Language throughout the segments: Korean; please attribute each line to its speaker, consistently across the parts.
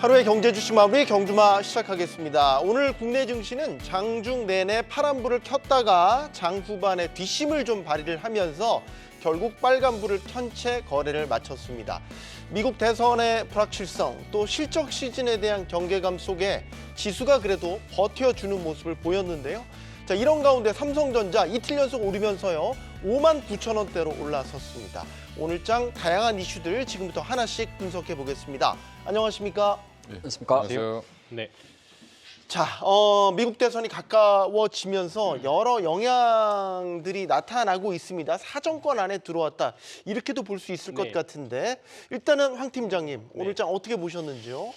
Speaker 1: 하루의 경제 주식 마무리 경주마 시작하겠습니다. 오늘 국내 증시는 장중 내내 파란불을 켰다가 장 후반에 뒷심을 좀 발휘를 하면서 결국 빨간불을 켠 채 거래를 마쳤습니다. 미국 대선의 불확실성, 또 실적 시즌에 대한 경계감 속에 지수가 그래도 버텨주는 모습을 보였는데요. 자, 이런 가운데 삼성전자 이틀 연속 오르면서요. 59,000원대로 올라섰습니다. 오늘장 다양한 이슈들 지금부터 하나씩 분석해 보겠습니다. 안녕하십니까?
Speaker 2: 안녕하세요.
Speaker 3: 네.
Speaker 1: 자, 미국 대선이 가까워지면서 여러 영향들이 나타나고 있습니다. 사정권 안에 들어왔다. 이렇게도 볼 수 있을 것
Speaker 3: 네.
Speaker 1: 같은데 일단은 황 팀장님, 오늘장 어떻게 보셨는지요?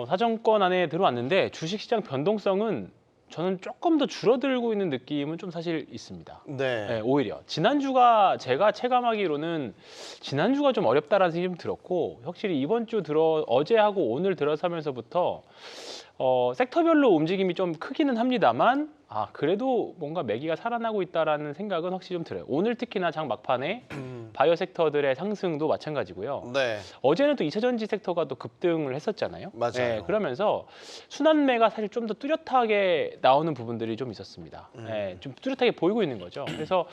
Speaker 3: 사정권 안에 들어왔는데 주식시장 변동성은 저는 조금 더 줄어들고 있는 느낌은 좀 사실 있습니다.
Speaker 1: 네.
Speaker 3: 네, 오히려 지난주가 제가 체감하기로는 지난주가 좀 어렵다라는 생각이 좀 들었고, 확실히 이번 주 어제하고 오늘 들어서면서부터 섹터별로 움직임이 좀 크기는 합니다만, 그래도 뭔가 매기가 살아나고 있다라는 생각은 확실히 좀 들어요. 오늘 특히나 장 막판에 바이오 섹터들의 상승도 마찬가지고요.
Speaker 1: 네.
Speaker 3: 어제는 또 2차 전지 섹터가 또 급등을 했었잖아요.
Speaker 1: 맞아요.
Speaker 3: 네, 그러면서 순환매가 사실 좀 더 뚜렷하게 나오는 부분들이 좀 있었습니다. 네, 좀 뚜렷하게 보이고 있는 거죠. 그래서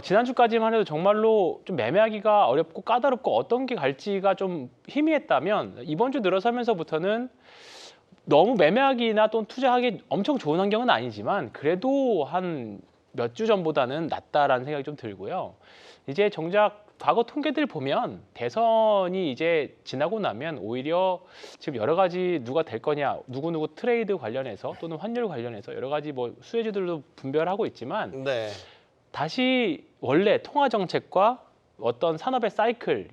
Speaker 3: 지난주까지만 해도 정말로 좀 매매하기가 어렵고 까다롭고 어떤 게 갈지가 좀 희미했다면, 이번 주 들어서면서부터는 너무 매매하기나 또는 투자하기 엄청 좋은 환경은 아니지만 그래도 한 몇 주 전보다는 낫다라는 생각이 좀 들고요. 이제 정작 과거 통계들 보면 대선이 이제 지나고 나면 오히려 지금 여러 가지 누가 될 거냐, 누구누구 트레이드 관련해서 또는 환율 관련해서 여러 가지 뭐 수혜주들도 분별하고 있지만,
Speaker 1: 네.
Speaker 3: 다시 원래 통화 정책과 어떤 산업의 사이클,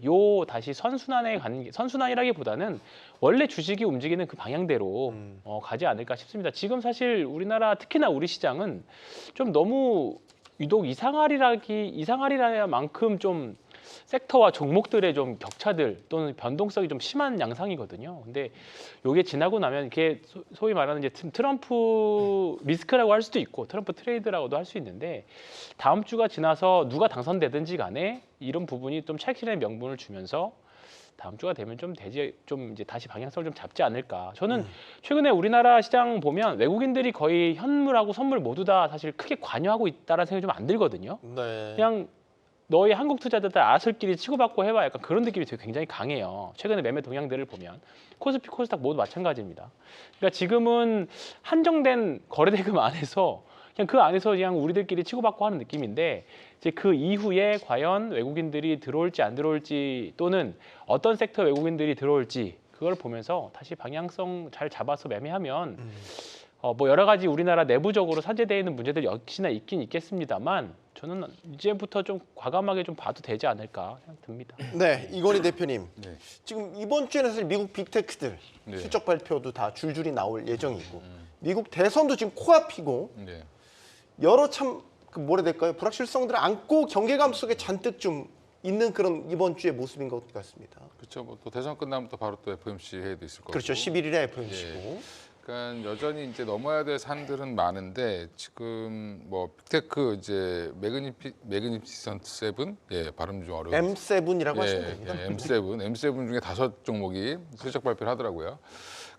Speaker 3: 다시 선순환에 가는 게, 선순환이라기보다는 원래 주식이 움직이는 그 방향대로 가지 않을까 싶습니다. 지금 사실 우리나라, 특히나 우리 시장은 좀 너무 유독 이상하리라야만큼 좀 섹터와 종목들의 좀 격차들 또는 변동성이 좀 심한 양상이거든요. 근데 이게 지나고 나면 이게 소위 말하는 이제 트럼프 리스크라고 할 수도 있고 트럼프 트레이드라고도 할 수 있는데, 다음 주가 지나서 누가 당선되든지 간에 이런 부분이 좀 차익실현의 명분을 주면서 다음 주가 되면 좀 이제 다시 방향성을 좀 잡지 않을까. 저는 최근에 우리나라 시장 보면 외국인들이 거의 현물하고 선물 모두 다 사실 크게 관여하고 있다라는 생각이 좀 안 들거든요.
Speaker 1: 네.
Speaker 3: 그냥 너희 한국 투자자들 알아서끼리 치고받고 해봐, 약간 그런 느낌이 되게 굉장히 강해요. 최근에 매매 동향들을 보면 코스피, 코스닥 모두 마찬가지입니다. 그러니까 지금은 한정된 거래대금 안에서 그냥 그 안에서 그냥 우리들끼리 치고받고 하는 느낌인데, 이제 그 이후에 과연 외국인들이 들어올지 안 들어올지 또는 어떤 섹터 외국인들이 들어올지 그걸 보면서 다시 방향성 잘 잡아서 매매하면 뭐 여러 가지 우리나라 내부적으로 산재되어 있는 문제들 역시나 있긴 있겠습니다만, 저는 이제부터 좀 과감하게 좀 봐도 되지 않을까 생각 듭니다.
Speaker 1: 네, 이건희 대표님.
Speaker 2: 네.
Speaker 1: 지금 이번 주에는 사실 미국 빅테크들
Speaker 2: 네.
Speaker 1: 실적 발표도 다 줄줄이 나올 예정이고 미국 대선도 지금 코앞이고
Speaker 2: 네.
Speaker 1: 여러 참 뭐라 해야 될까요? 불확실성들을 안고 경계감 속에 잔뜩 좀 있는 그런 이번 주의 모습인 것 같습니다.
Speaker 2: 그렇죠. 뭐 또 대선 끝나면 또 바로 또 FOMC 회의도 있을 거고.
Speaker 1: 그렇죠. 11일에 FOMC고.
Speaker 2: 그러니까 여전히 이제 넘어야 될 산들은 많은데, 지금 뭐 빅테크 이제 매그니피선트 세븐, 발음 좀 어려워.
Speaker 1: M7이라고 하시면 됩니다.
Speaker 2: M7 중에 5종목이 실적 발표를 하더라고요.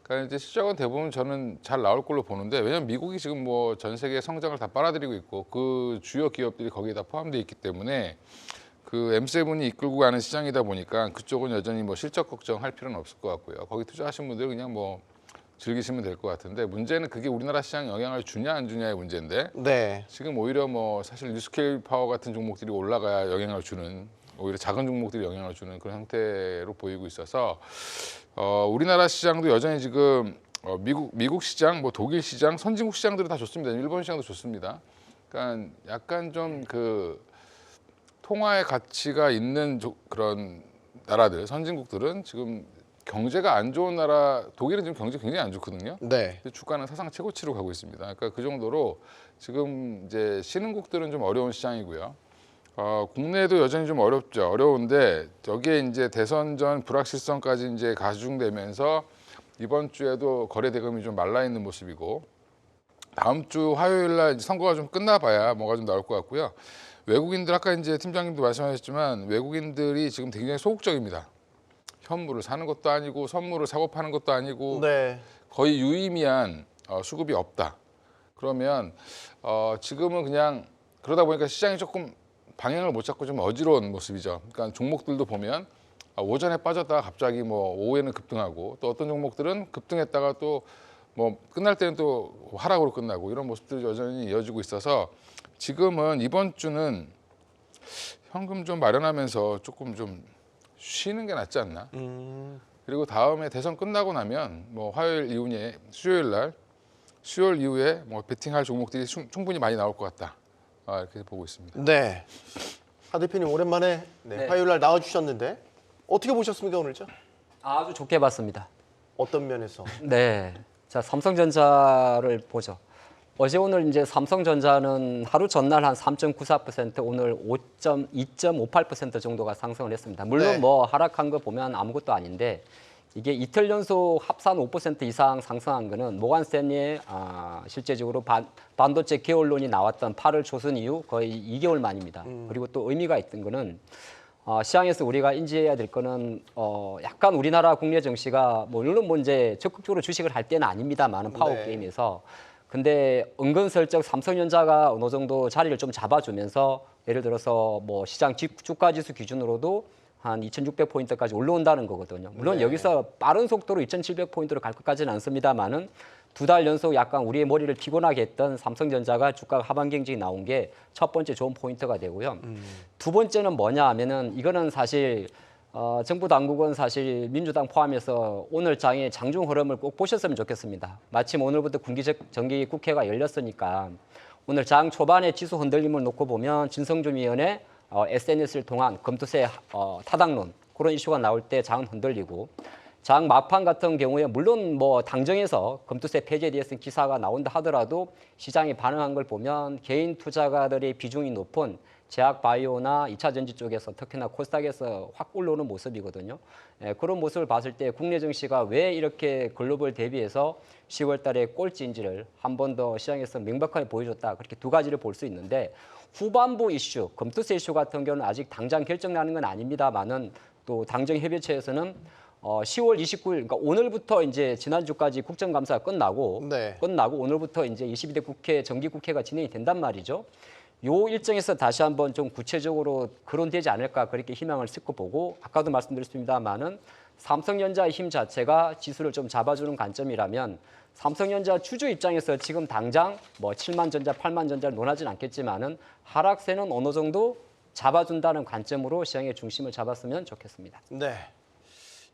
Speaker 2: 그러니까 이제 실적은 대부분 저는 잘 나올 걸로 보는데, 왜냐하면 미국이 지금 뭐 전 세계 성장을 다 빨아들이고 있고 그 주요 기업들이 거기에 다 포함되어 있기 때문에 그 M7이 이끌고 가는 시장이다 보니까 그쪽은 여전히 뭐 실적 걱정할 필요는 없을 것 같고요. 거기 투자하신 분들은 그냥 뭐 즐기시면 될 것 같은데, 문제는 그게 우리나라 시장에 영향을 주냐 안 주냐의 문제인데,
Speaker 1: 네.
Speaker 2: 지금 오히려 뭐 사실 뉴스케일 파워 같은 종목들이 올라가야 영향을 주는, 오히려 작은 종목들이 영향을 주는 그런 형태로 보이고 있어서 우리나라 시장도 여전히 지금 미국 시장, 뭐 독일 시장, 선진국 시장들은 다 좋습니다. 일본 시장도 좋습니다. 그러니까 약간 좀 그 통화의 가치가 있는 그런 나라들, 선진국들은 지금 경제가 안 좋은 나라, 독일은 지금 경제 굉장히 안 좋거든요.
Speaker 1: 네.
Speaker 2: 근데 주가는 사상 최고치로 가고 있습니다. 그러니까 그 정도로 지금 이제 신흥국들은 좀 어려운 시장이고요. 국내도 여전히 좀 어렵죠. 어려운데 여기에 이제 대선 전 불확실성까지 이제 가중되면서 이번 주에도 거래 대금이 좀 말라 있는 모습이고, 다음 주 화요일 날 선거가 좀 끝나봐야 뭐가 좀 나올 것 같고요. 외국인들, 아까 이제 팀장님도 말씀하셨지만 외국인들이 지금 굉장히 소극적입니다. 현물을 사는 것도 아니고 선물을 사고 파는 것도 아니고
Speaker 1: 네.
Speaker 2: 거의 유의미한 수급이 없다. 그러면 지금은 그냥 그러다 보니까 시장이 조금 방향을 못 잡고 좀 어지러운 모습이죠. 그러니까 종목들도 보면 오전에 빠졌다가 갑자기 뭐 오후에는 급등하고 또 어떤 종목들은 급등했다가 또 뭐 끝날 때는 또 하락으로 끝나고 이런 모습들이 여전히 이어지고 있어서 지금은 이번 주는 현금 좀 마련하면서 조금 좀 쉬는 게 낫지 않나. 그리고 다음에 대선 끝나고 나면 뭐 화요일 이후에 수요일 이후에 뭐 베팅할 종목들이 충분히 많이 나올 것 같다. 이렇게 보고 있습니다.
Speaker 1: 네. 하 대표님 오랜만에
Speaker 4: 네.
Speaker 1: 화요일 날 나와주셨는데 어떻게 보셨습니까 오늘죠?
Speaker 4: 아주 좋게 봤습니다.
Speaker 1: 어떤 면에서?
Speaker 4: 네. 자, 삼성전자를 보죠. 어제 오늘 이제 삼성전자는 하루 전날 한 3.94%, 오늘 2.58% 정도가 상승을 했습니다. 물론
Speaker 1: 네.
Speaker 4: 뭐 하락한 거 보면 아무것도 아닌데 이게 이틀 연속 합산 5% 이상 상승한 거는 모간 스탠리의 실제적으로 반도체 개월론이 나왔던 8월 초순 이후 거의 2개월 만입니다. 그리고 또 의미가 있던 거는 시장에서 우리가 인지해야 될 거는 약간 우리나라 국내 증시가 뭐 물론 뭐 이제 적극적으로 주식을 할 때는 아닙니다만은 파워
Speaker 1: 네.
Speaker 4: 게임에서 근데 은근슬쩍 삼성전자가 어느 정도 자리를 좀 잡아주면서 예를 들어서 뭐 시장 주가 지수 기준으로도 한 2,600포인트까지 올라온다는 거거든요. 물론
Speaker 1: 네.
Speaker 4: 여기서 빠른 속도로 2,700포인트로 갈 것까지는 않습니다만은 두 달 연속 약간 우리의 머리를 피곤하게 했던 삼성전자가 주가가 하반 경직이 나온 게 첫 번째 좋은 포인트가 되고요. 두 번째는 뭐냐 하면은 이거는 사실 정부 당국은 사실 민주당 포함해서 오늘 장의 장중 흐름을 꼭 보셨으면 좋겠습니다. 마침 오늘부터 정기 국회가 열렸으니까 오늘 장 초반에 지수 흔들림을 놓고 보면 진성준 위원의 SNS를 통한 검투세 타당론 그런 이슈가 나올 때 장은 흔들리고 장 막판 같은 경우에 물론 뭐 당정에서 검투세 폐지에 대해서 기사가 나온다 하더라도 시장이 반응한 걸 보면 개인 투자가들의 비중이 높은 제약 바이오나 2차 전지 쪽에서 특히나 코스닥에서 확 올라오는 모습이거든요. 그런 모습을 봤을 때 국내 증시가 왜 이렇게 글로벌 대비해서 10월 달에 꼴찌인지를 한 번 더 시장에서 명백하게 보여줬다. 그렇게 두 가지를 볼 수 있는데 후반부 이슈, 검투세 이슈 같은 경우는 아직 당장 결정나는 건 아닙니다만은 또 당정 협의체에서는 10월 29일, 그러니까 오늘부터 이제 지난주까지 국정감사가 끝나고 오늘부터 이제 22대 국회 정기국회가 진행이 된단 말이죠. 요 일정에서 다시 한번 좀 구체적으로 거론되지 않을까 그렇게 희망을 싣고 보고 아까도 말씀드렸습니다만은 삼성전자의 힘 자체가 지수를 좀 잡아주는 관점이라면 삼성전자 주주 입장에서 지금 당장 뭐 7만 전자, 8만 전자를 논하진 않겠지만은 하락세는 어느 정도 잡아준다는 관점으로 시장의 중심을 잡았으면 좋겠습니다.
Speaker 1: 네.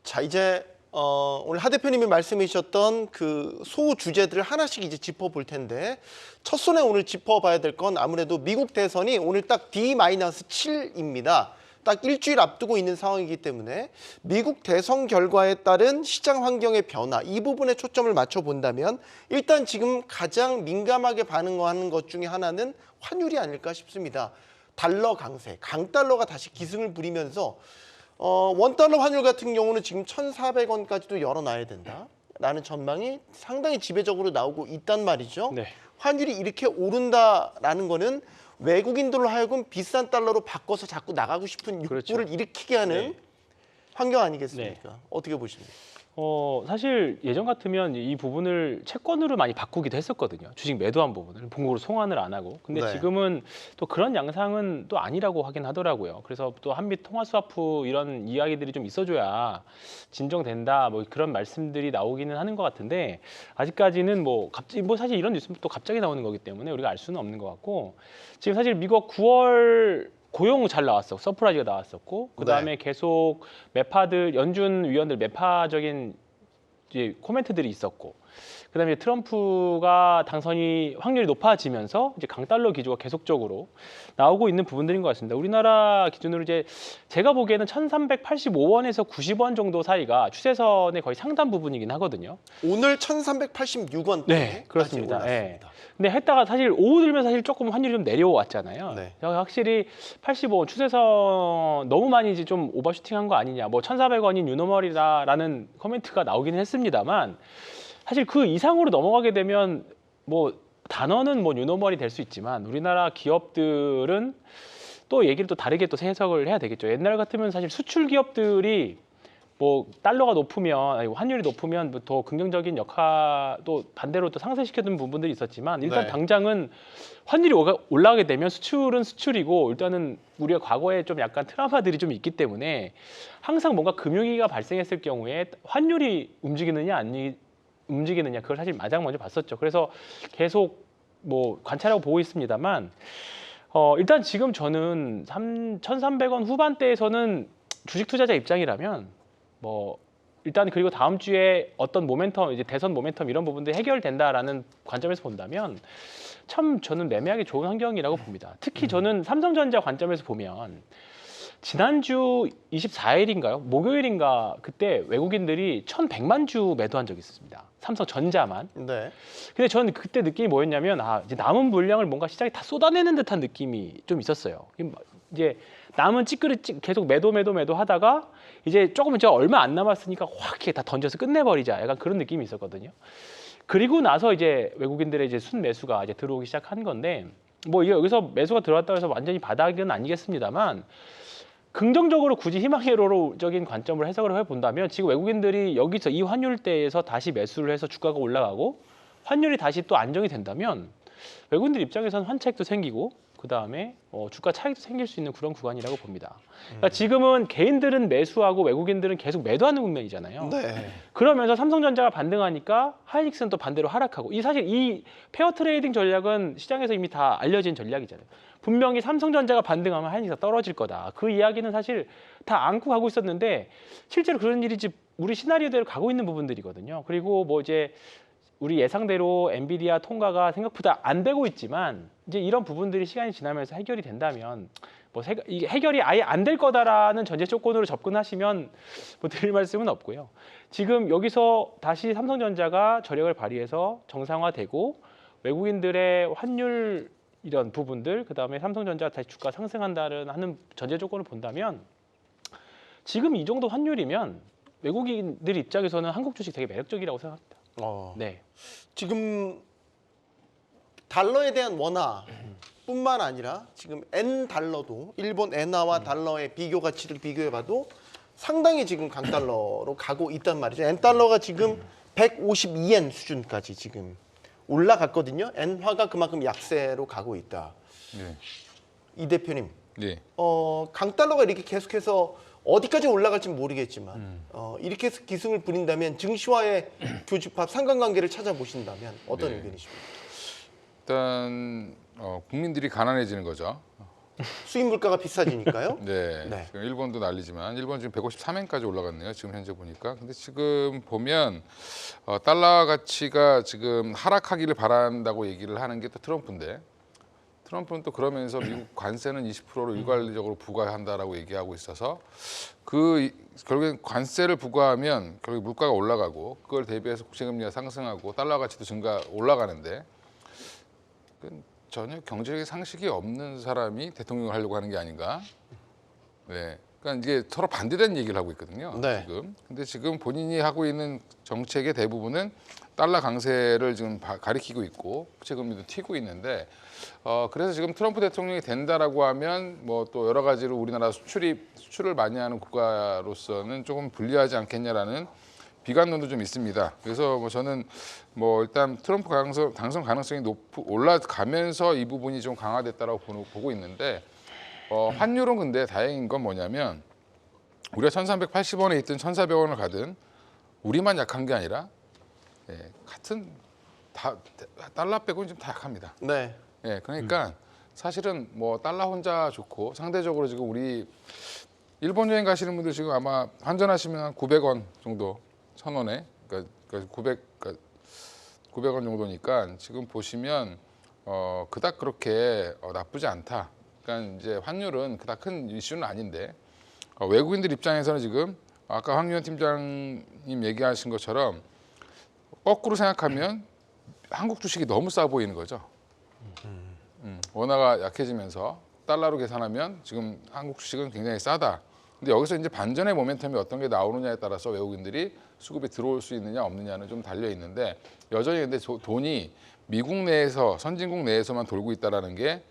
Speaker 1: 자 이제 오늘 하 대표님이 말씀해 주셨던 그 소 주제들을 하나씩 이제 짚어볼 텐데 첫 손에 오늘 짚어봐야 될 건 아무래도 미국 대선이 오늘 딱 D-7입니다. 딱 일주일 앞두고 있는 상황이기 때문에 미국 대선 결과에 따른 시장 환경의 변화 이 부분에 초점을 맞춰 본다면 일단 지금 가장 민감하게 반응하는 것 중에 하나는 환율이 아닐까 싶습니다. 달러 강세, 강달러가 다시 기승을 부리면서 원달러 환율 같은 경우는 지금 1,400원까지도 열어놔야 된다라는 전망이 상당히 지배적으로 나오고 있단 말이죠.
Speaker 3: 네.
Speaker 1: 환율이 이렇게 오른다라는 거는 외국인들로 하여금 비싼 달러로 바꿔서 자꾸 나가고 싶은 욕구를
Speaker 3: 그렇죠.
Speaker 1: 일으키게 하는
Speaker 3: 네.
Speaker 1: 환경 아니겠습니까? 어떻게 보십니까?
Speaker 3: 사실 예전 같으면 이 부분을 채권으로 많이 바꾸기도 했었거든요. 주식 매도한 부분을 본국으로 송환을 안 하고. 근데
Speaker 1: 네.
Speaker 3: 지금은 또 그런 양상은 또 아니라고 하긴 하더라고요. 그래서 또 한미 통화 스와프 이런 이야기들이 좀 있어줘야 진정된다. 뭐 그런 말씀들이 나오기는 하는 것 같은데 아직까지는 뭐 갑자기 뭐 사실 이런 뉴스는 또 갑자기 나오는 거기 때문에 우리가 알 수는 없는 것 같고 지금 사실 미국 9월 고용 잘 나왔어. 서프라이즈가 나왔었고 그다음에 계속 매파들 연준 위원들 매파적인 이제 코멘트들이 있었고 그다음에 트럼프가 당선이 확률이 높아지면서 이제 강달러 기조가 계속적으로 나오고 있는 부분들인 것 같습니다. 우리나라 기준으로 이제 제가 보기에는 1,385원에서 90원 정도 사이가 추세선의 거의 상단 부분이긴 하거든요.
Speaker 1: 오늘 1,386원대
Speaker 3: 네, 그렇습니다. 네. 근데 했다가 사실 오후 들면 사실 조금 환율이 좀 내려왔잖아요.
Speaker 1: 네.
Speaker 3: 확실히 85원 추세선 너무 많이 이제 좀 오버슈팅한 거 아니냐. 뭐 1,400원이 뉴노멀이다라는 코멘트가 나오기는 했습니다만 사실 그 이상으로 넘어가게 되면 뭐 단어는 뭐 뉴노멀이 될 수 있지만 우리나라 기업들은 또 얘기를 또 다르게 또 해석을 해야 되겠죠. 옛날 같으면 사실 수출 기업들이 뭐 달러가 높으면 아니, 환율이 높으면 뭐더 긍정적인 역할도 반대로 또 상쇄시켜둔 부분들이 있었지만 일단
Speaker 1: 네.
Speaker 3: 당장은 환율이 올라가게 되면 수출은 수출이고 일단은 우리가 과거에 좀 약간 트라우마들이 좀 있기 때문에 항상 뭔가 금융위기가 발생했을 경우에 환율이 움직이느냐 안 움직이느냐 그걸 사실 가장 먼저 봤었죠. 그래서 계속 뭐 관찰하고 보고 있습니다만 일단 지금 저는 1,300원 후반대에서는 주식 투자자 입장이라면 뭐 일단 그리고 다음 주에 어떤 모멘텀 이제 대선 모멘텀 이런 부분들이 해결된다라는 관점에서 본다면 참 저는 매매하기 좋은 환경이라고 봅니다. 특히 저는 삼성전자 관점에서 보면 지난주 24일인가요? 목요일인가 그때 외국인들이 1,100만 주 매도한 적이 있었습니다. 삼성전자만.
Speaker 1: 네.
Speaker 3: 근데 저는 그때 느낌이 뭐였냐면 이제 남은 물량을 뭔가 시장에 다 쏟아내는 듯한 느낌이 좀 있었어요. 이제 남은 찌끄리 계속 매도 하다가 이제 조금 이제 얼마 안 남았으니까 확 이렇게 다 던져서 끝내버리자. 약간 그런 느낌이 있었거든요. 그리고 나서 이제 외국인들의 이제 순매수가 이제 들어오기 시작한 건데 뭐 이게 여기서 매수가 들어왔다고 해서 완전히 바닥은 아니겠습니다만 긍정적으로 굳이 희망회로적인 관점을 해석을 해본다면 지금 외국인들이 여기서 이 환율대에서 다시 매수를 해서 주가가 올라가고 환율이 다시 또 안정이 된다면 외국인들 입장에서는 환차익도 생기고 그 다음에 주가 차익도 생길 수 있는 그런 구간이라고 봅니다. 그러니까 지금은 개인들은 매수하고 외국인들은 계속 매도하는 국면이잖아요.
Speaker 1: 네.
Speaker 3: 그러면서 삼성전자가 반등하니까 하이닉스는 또 반대로 하락하고 사실 이 페어 트레이딩 전략은 시장에서 이미 다 알려진 전략이잖아요. 분명히 삼성전자가 반등하면 하이닉스가 떨어질 거다. 그 이야기는 사실 다 안고 가고 있었는데 실제로 그런 일이 우리 시나리오대로 가고 있는 부분들이거든요. 그리고 뭐 이제 우리 예상대로 엔비디아 통과가 생각보다 안 되고 있지만 이제 이런 부분들이 시간이 지나면서 해결이 된다면 뭐 이게 해결이 아예 안 될 거다라는 전제 조건으로 접근하시면 뭐 드릴 말씀은 없고요. 지금 여기서 다시 삼성전자가 저력을 발휘해서 정상화되고 외국인들의 환율 이런 부분들 그다음에 삼성전자 다시 주가 상승한다는 하는 전제 조건을 본다면 지금 이 정도 환율이면 외국인들 입장에서는 한국 주식 되게 매력적이라고 생각합니다. 네.
Speaker 1: 지금 달러에 대한 원화뿐만 아니라 지금 엔 달러도 일본 엔화와 달러의 비교 가치를 비교해봐도 상당히 지금 강달러로 가고 있단 말이죠. 엔 달러가 지금 152엔 수준까지 지금 올라갔거든요. 엔화가 그만큼 약세로 가고 있다.
Speaker 2: 네.
Speaker 1: 이 대표님,
Speaker 2: 네.
Speaker 1: 강달러가 이렇게 계속해서 어디까지 올라갈지는 모르겠지만 이렇게 해서 기승을 부린다면 증시와의 교집합 상관관계를 찾아보신다면 어떤
Speaker 2: 네.
Speaker 1: 의견이십니까?
Speaker 2: 일단 국민들이 가난해지는 거죠.
Speaker 1: 수입 물가가 비싸지니까요.
Speaker 2: 네.
Speaker 1: 네.
Speaker 2: 지금 일본도 난리지만 일본 지금 153엔까지 올라갔네요. 지금 현재 보니까. 근데 지금 보면 달러 가치가 지금 하락하기를 바란다고 얘기를 하는 게 또 트럼프인데 트럼프는 또 그러면서 미국 관세는 20%로 일괄적으로 부과한다라고 얘기하고 있어서 결국엔 관세를 부과하면 결국 물가가 올라가고 그걸 대비해서 국채금리가 상승하고 달러 가치도 올라가는데 전혀 경제적인 상식이 없는 사람이 대통령을 하려고 하는 게 아닌가. 네. 그러니까 이게 서로 반대되는 얘기를 하고 있거든요.
Speaker 1: 네.
Speaker 2: 지금. 근데 지금 본인이 하고 있는 정책의 대부분은 달러 강세를 지금 가리키고 있고 국채금리도 튀고 있는데 그래서 지금 트럼프 대통령이 된다라고 하면 뭐 또 여러 가지로 우리나라 수출을 많이 하는 국가로서는 조금 불리하지 않겠냐라는 비관론도 좀 있습니다. 그래서 뭐 저는 뭐 일단 트럼프 당선 가능성이 올라가면서 이 부분이 좀 강화됐다라고 보고 있는데 환율은 근데 다행인 건 뭐냐면 우리가 1,380원에 있든 1,400원을 가든 우리만 약한 게 아니라 같은 달러 빼고는 좀 다 약합니다.
Speaker 1: 네.
Speaker 2: 그러니까 사실은 뭐 달러 혼자 좋고 상대적으로 지금 우리 일본 여행 가시는 분들 지금 아마 환전하시면 한 900원 정도 1,000원에 그러니까 900원 정도니까 지금 보시면 그닥 그렇게 나쁘지 않다. 그러니까 이제 환율은 그닥 큰 이슈는 아닌데 외국인들 입장에서는 지금 아까 황유현 팀장님 얘기하신 것처럼 거꾸로 생각하면 한국 주식이 너무 싸 보이는 거죠. 원화가 약해지면서 달러로 계산하면 지금 한국 주식은 굉장히 싸다. 근데 여기서 이제 반전의 모멘텀이 어떤 게 나오느냐에 따라서 외국인들이 수급이 들어올 수 있느냐 없느냐는 좀 달려 있는데 여전히 근데 돈이 미국 내에서 선진국 내에서만 돌고 있다라는 게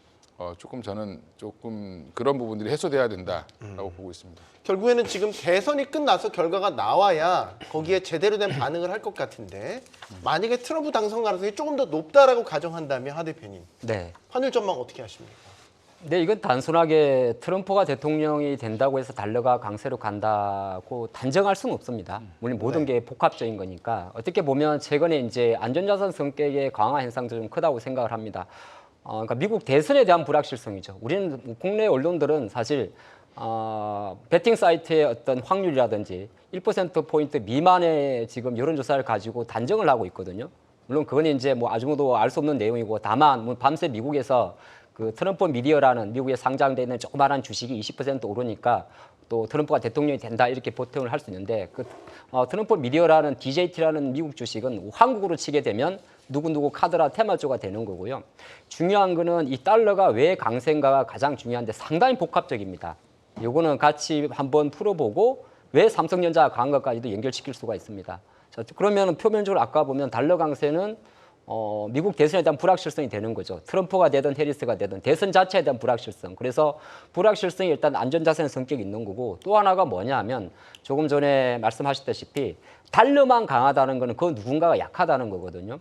Speaker 2: 조금 저는 조금 그런 부분들이 해소돼야 된다라고 보고 있습니다.
Speaker 1: 결국에는 지금 대선이 끝나서 결과가 나와야 거기에 제대로 된 반응을 할 것 같은데 만약에 트럼프 당선 가능성이 조금 더 높다라고 가정한다면 하 대표님
Speaker 4: 네.
Speaker 1: 환율 전망 어떻게 하십니까?
Speaker 4: 네, 이건 단순하게 트럼프가 대통령이 된다고 해서 달러가 강세로 간다고 단정할 수는 없습니다. 물론 모든 게 복합적인 거니까 어떻게 보면 최근에 이제 안전자산 성격의 강화 현상도 좀 크다고 생각을 합니다. 그러니까 미국 대선에 대한 불확실성이죠. 우리는 국내 언론들은 사실 베팅 사이트의 어떤 확률이라든지 1%포인트 미만의 지금 여론조사를 가지고 단정을 하고 있거든요. 물론 그건 이제 뭐 아무도 알 수 없는 내용이고 다만 뭐 밤새 미국에서 그 트럼프 미디어라는 미국에 상장되어 있는 조그마한 주식이 20% 오르니까 또 트럼프가 대통령이 된다 이렇게 보통을 할 수 있는데 그 트럼프 미디어라는 DJT라는 미국 주식은 한국으로 치게 되면 누구누구 카드라 테마주가 되는 거고요. 중요한 거는 이 달러가 왜 강세인가가 가장 중요한데 상당히 복합적입니다. 요거는 같이 한번 풀어보고 왜 삼성전자가 강한 것까지도 연결시킬 수가 있습니다. 자, 그러면 표면적으로 아까 보면 달러 강세는 미국 대선에 대한 불확실성이 되는 거죠. 트럼프가 되든 해리스가 되든 대선 자체에 대한 불확실성. 그래서 불확실성이 일단 안전자산의 성격이 있는 거고 또 하나가 뭐냐 하면 조금 전에 말씀하셨다시피 달러만 강하다는 거는 그 누군가가 약하다는 거거든요.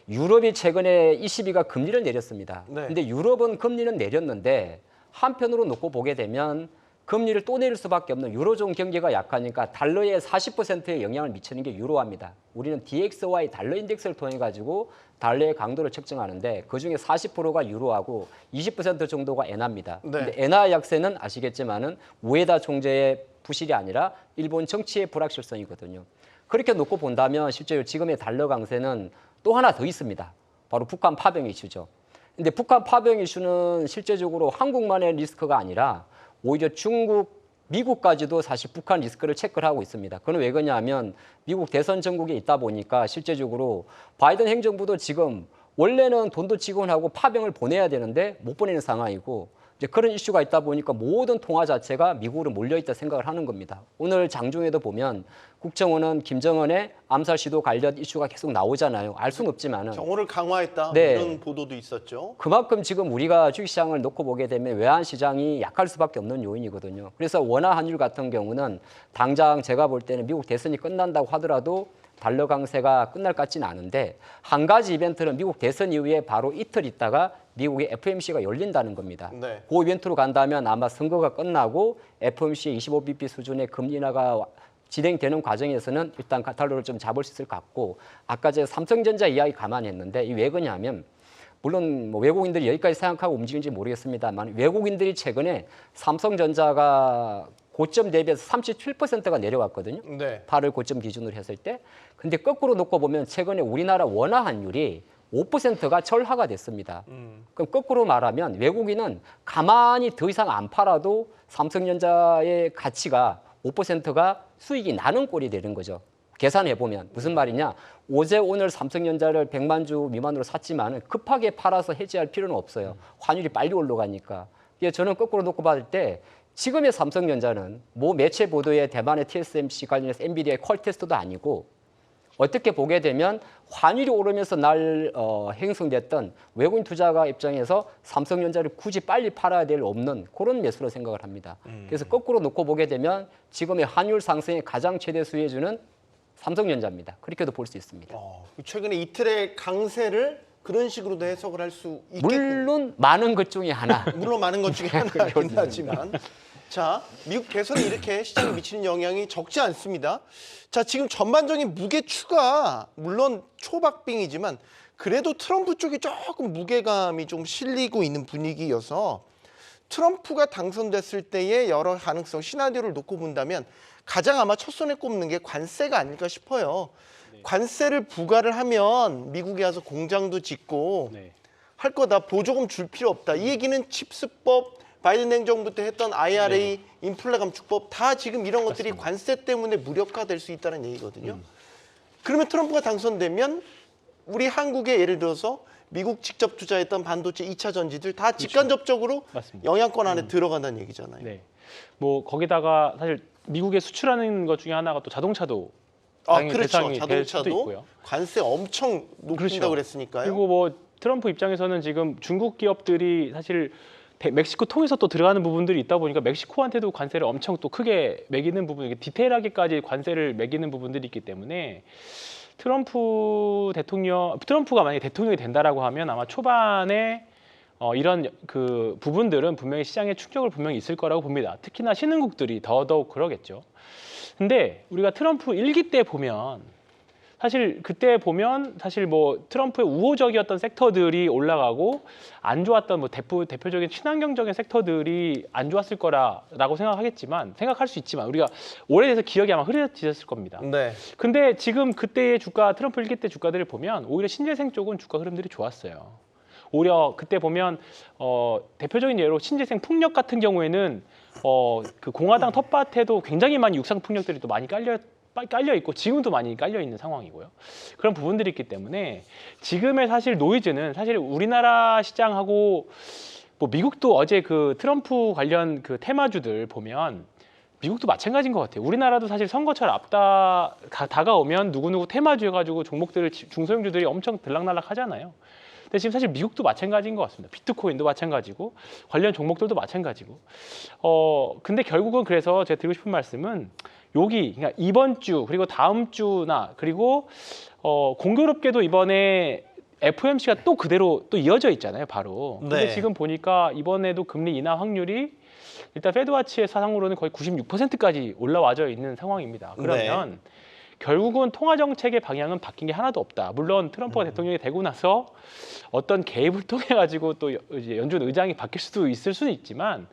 Speaker 4: 유럽이 최근에 ECB가 금리를 내렸습니다.
Speaker 1: 네.
Speaker 4: 근데 유럽은 금리는 내렸는데 한편으로 놓고 보게 되면 금리를 또 내릴 수밖에 없는 유로존 경기가 약하니까 달러의 40%의 영향을 미치는 게 유로화입니다. 우리는 DXY 달러 인덱스를 통해 가지고 달러의 강도를 측정하는데 그중에 40%가 유로하고 20% 정도가 엔화입니다.
Speaker 1: 네.
Speaker 4: 근데 엔화 약세는 아시겠지만은 우에다 총재의 부실이 아니라 일본 정치의 불확실성이거든요. 그렇게 놓고 본다면 실제로 지금의 달러 강세는 또 하나 더 있습니다. 바로 북한 파병 이슈죠. 근데 북한 파병 이슈는 실제적으로 한국만의 리스크가 아니라 오히려 중국, 미국까지도 사실 북한 리스크를 체크를 하고 있습니다. 그건 왜 그러냐면 미국 대선 전국에 있다 보니까 실제적으로 바이든 행정부도 지금 원래는 돈도 지원하고 파병을 보내야 되는데 못 보내는 상황이고 이제 그런 이슈가 있다 보니까 모든 통화 자체가 미국으로 몰려있다 생각을 하는 겁니다. 오늘 장중에도 보면 국정원은 김정은의 암살 시도 관련 이슈가 계속 나오잖아요. 알 수는 없지만은.
Speaker 1: 정호를 강화했다
Speaker 4: 네.
Speaker 1: 이런 보도도 있었죠.
Speaker 4: 그만큼 지금 우리가 주식시장을 놓고 보게 되면 외환시장이 약할 수밖에 없는 요인이거든요. 그래서 원화 환율 같은 경우는 당장 제가 볼 때는 미국 대선이 끝난다고 하더라도 달러 강세가 끝날 것 같지는 않은데 한 가지 이벤트는 미국 대선 이후에 바로 이틀 있다가 미국의 FOMC가 열린다는 겁니다.
Speaker 1: 네.
Speaker 4: 그 이벤트로 간다면 아마 선거가 끝나고 FOMC의 25bp 수준의 금리 인하가 진행되는 과정에서는 일단 달러를 좀 잡을 수 있을 것 같고 아까 제가 삼성전자 이야기 가만히 했는데 이 왜 그러냐면 물론 뭐 외국인들이 여기까지 생각하고 움직이는지 모르겠습니다만 외국인들이 최근에 삼성전자가 고점 대비해서 37%가 내려왔거든요.
Speaker 1: 네.
Speaker 4: 8월 고점 기준으로 했을 때. 근데 거꾸로 놓고 보면 최근에 우리나라 원화 환율이 5%가 절하가 됐습니다. 그럼 거꾸로 말하면 외국인은 가만히 더 이상 안 팔아도 삼성전자의 가치가 5%가 수익이 나는 꼴이 되는 거죠. 계산해 보면 무슨 말이냐? 어제 오늘 삼성전자를 100만 주 미만으로 샀지만 급하게 팔아서 해지할 필요는 없어요. 환율이 빨리 올라가니까. 저는 거꾸로 놓고 봤을 때 지금의 삼성전자는 뭐 매체 보도에 대만의 TSMC 관련해서 엔비디아의 퀄 테스트도 아니고 어떻게 보게 되면 환율이 오르면서 날 형성됐던 외국인 투자가 입장에서 삼성전자를 굳이 빨리 팔아야 될 없는 그런 매수로 생각을 합니다. 그래서 거꾸로 놓고 보게 되면 지금의 환율 상승의 가장 최대 수혜주는 삼성전자입니다. 그렇게도 볼 수 있습니다.
Speaker 1: 최근에 이틀의 강세를 그런 식으로도 해석을 할 수 있겠군요.
Speaker 4: 물론 많은 것 중에 하나.
Speaker 1: 물론 많은 것 중에 하나긴 하지만 자, 미국 대선이 이렇게 시장에 미치는 영향이 적지 않습니다. 자, 지금 전반적인 무게 추가 물론 초박빙이지만 그래도 트럼프 쪽이 조금 무게감이 좀 실리고 있는 분위기여서 트럼프가 당선됐을 때의 여러 가능성 시나리오를 놓고 본다면 가장 아마 첫손에 꼽는 게 관세가 아닐까 싶어요. 관세를 부과를 하면 미국에 와서 공장도 짓고 할 거다. 보조금 줄 필요 없다. 이 얘기는 칩스법, 바이든 행정부 때 했던 IRA, 인플레 감축법 다 지금 이런 것들이
Speaker 3: 맞습니다.
Speaker 1: 관세 때문에 무력화될 수 있다는 얘기거든요. 그러면 트럼프가 당선되면 우리 한국에 예를 들어서 미국 직접 투자했던 반도체 2차 전지들 다 직간접적으로
Speaker 3: 맞습니다.
Speaker 1: 영향권 안에 들어간다는 얘기잖아요.
Speaker 3: 네. 뭐 거기다가 사실 미국에 수출하는 것 중에 하나가 또 자동차도 당연히
Speaker 1: 그렇죠.
Speaker 3: 대상이 될 수도
Speaker 1: 자동차도
Speaker 3: 있고요.
Speaker 1: 관세 엄청 높인다고
Speaker 3: 그렇죠.
Speaker 1: 그랬으니까요.
Speaker 3: 그리고 뭐 트럼프 입장에서는 지금 중국 기업들이 사실 멕시코 통해서 또 들어가는 부분들이 있다 보니까 멕시코한테도 관세를 엄청 또 크게 매기는 부분, 이게 디테일하게까지 관세를 매기는 부분들이 있기 때문에 트럼프가 만약에 대통령이 된다라고 하면 아마 초반에 이런 그 부분들은 분명히 시장에 충격을 분명히 있을 거라고 봅니다. 특히나 신흥국들이 더더욱 그러겠죠. 근데 우리가 트럼프 1기 때 보면 사실 그때 보면 사실 뭐 트럼프의 우호적이었던 섹터들이 올라가고 안 좋았던 뭐 대표적인 친환경적인 섹터들이 안 좋았을 거라고 생각할 수 있지만 우리가 오래돼서 기억이 아마 흐려지셨을 겁니다.
Speaker 1: 네. 근데
Speaker 3: 지금 그때의 주가 트럼프 1기 때 주가들을 보면 오히려 신재생 쪽은 주가 흐름들이 좋았어요. 오히려 그때 보면 대표적인 예로 신재생 풍력 같은 경우에는 그 공화당 텃밭에도 굉장히 많이 육상 풍력들이 또 많이 깔려 있고 지금도 많이 깔려 있는 상황이고요. 그런 부분들이 있기 때문에 지금의 사실 노이즈는 사실 우리나라 시장하고 뭐 미국도 어제 그 트럼프 관련 그 테마주들 보면 미국도 마찬가지인 것 같아요. 우리나라도 사실 선거철 다가오면 누구누구 테마주 해가지고 종목들을 중소형주들이 엄청 들락날락 하잖아요. 근데 지금 사실 미국도 마찬가지인 것 같습니다. 비트코인도 마찬가지고 관련 종목들도 마찬가지고. 근데 결국은 그래서 제가 드리고 싶은 말씀은 그러니까 이번 주 그리고 다음 주나 그리고 공교롭게도 이번에 FOMC가 또 그대로 또 이어져 있잖아요, 바로. 근데
Speaker 1: 네.
Speaker 3: 지금 보니까 이번에도 금리 인하 확률이 일단 페드와치의 사상으로는 거의 96%까지 올라와져 있는 상황입니다. 그러면 결국은 통화 정책의 방향은 바뀐 게 하나도 없다. 물론 트럼프가 대통령이 되고 나서 어떤 개입을 통해 가지고 또 이제 연준 의장이 바뀔 수도 있을 수는 있지만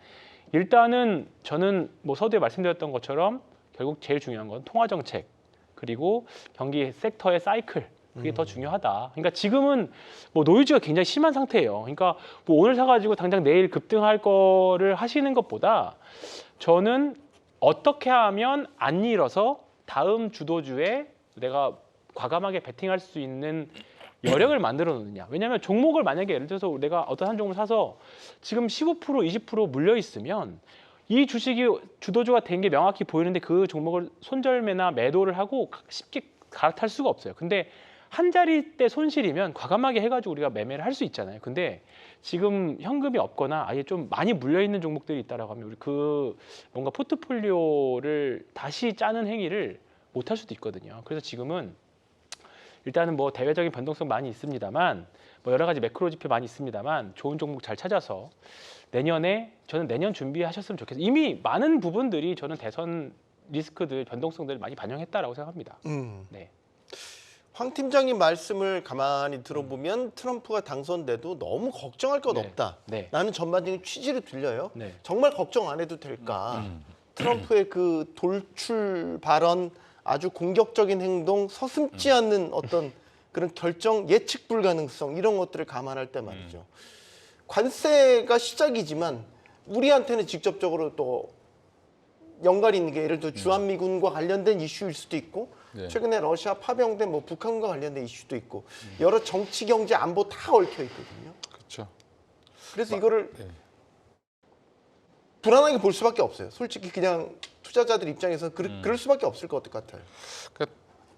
Speaker 3: 일단은 저는 뭐 서두에 말씀드렸던 것처럼 결국 제일 중요한 건 통화 정책 그리고 경기 섹터의 사이클 그게 더 중요하다. 그러니까 지금은 뭐 노이즈가 굉장히 심한 상태예요. 그러니까 뭐 오늘 사가지고 당장 내일 급등할 거를 하시는 것보다 저는 어떻게 하면 안 잃어서 다음 주도주에 내가 과감하게 베팅할 수 있는 여력을 만들어 놓느냐. 왜냐하면 종목을 만약에 예를 들어서 내가 어떤 한 종목을 사서 지금 15% 20% 물려 있으면 이 주식이 주도주가 된 게 명확히 보이는데 그 종목을 손절매나 매도를 하고 쉽게 갈아탈 수가 없어요. 근데 한 자리대 손실이면 과감하게 해가지고 우리가 매매를 할 수 있잖아요. 근데 지금 현금이 없거나 아예 좀 많이 물려 있는 종목들이 있다라고 하면 우리 그 뭔가 포트폴리오를 다시 짜는 행위를 못 할 수도 있거든요. 그래서 지금은 일단은 뭐 대외적인 변동성 많이 있습니다만 뭐 여러 가지 매크로 지표 많이 있습니다만 좋은 종목 잘 찾아서 저는 내년 준비하셨으면 좋겠어요. 이미 많은 부분들이 저는 대선 리스크들 변동성들을 많이 반영했다라고 생각합니다. 네.
Speaker 1: 황 팀장님 말씀을 가만히 들어보면 트럼프가 당선돼도 너무 걱정할 것 없다.
Speaker 3: 네.
Speaker 1: 라는 전반적인 취지를 들려요.
Speaker 3: 네.
Speaker 1: 정말 걱정 안 해도 될까? 트럼프의 그 돌출 발언, 아주 공격적인 행동, 서슴지 않는 어떤 그런 결정, 예측 불가능성 이런 것들을 감안할 때 말이죠. 관세가 시작이지만 우리한테는 직접적으로 또 연관이 있는 게 예를 들어 주한미군과 관련된 이슈일 수도 있고
Speaker 2: 네.
Speaker 1: 최근에 러시아 파병된 뭐 북한과 관련된 이슈도 있고 여러 정치, 경제, 안보 다 얽혀 있거든요.
Speaker 2: 그렇죠.
Speaker 1: 그래서 이거를 불안하게 볼 수밖에 없어요. 솔직히 그냥 투자자들 입장에서 그럴 수밖에 없을 것 같아요.
Speaker 2: 그러니까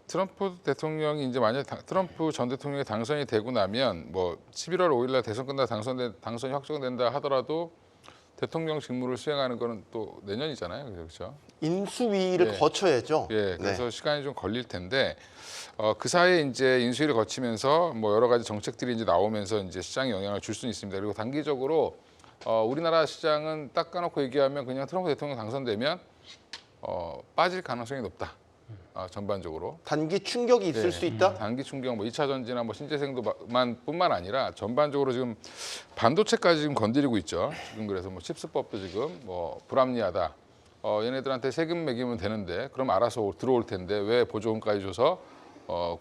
Speaker 2: 트럼프 대통령이 이제 만약 트럼프 전 대통령이 당선이 되고 나면 뭐 11월 5일날 대선 끝나 당선이 확정된다 하더라도 대통령 직무를 수행하는 거는 또 내년이잖아요, 그렇죠?
Speaker 1: 인수위를
Speaker 2: 예.
Speaker 1: 거쳐야죠.
Speaker 2: 예, 그래서 시간이 좀 걸릴 텐데 그 사이에 이제 인수위를 거치면서 뭐 여러 가지 정책들이 이제 나오면서 이제 시장에 영향을 줄 수는 있습니다. 그리고 단기적으로 우리나라 시장은 딱 까놓고 얘기하면 그냥 트럼프 대통령 당선되면 빠질 가능성이 높다. 전반적으로.
Speaker 1: 단기 충격이 있을 수 있다.
Speaker 2: 단기 충격, 뭐 2차 전지나 뭐 신재생도뿐만 아니라 전반적으로 지금 반도체까지 지금 건드리고 있죠. 지금 그래서 뭐 칩스법도 지금 뭐 불합리하다. 얘네들한테 세금 매기면 되는데 그럼 알아서 들어올 텐데 왜 보조금까지 줘서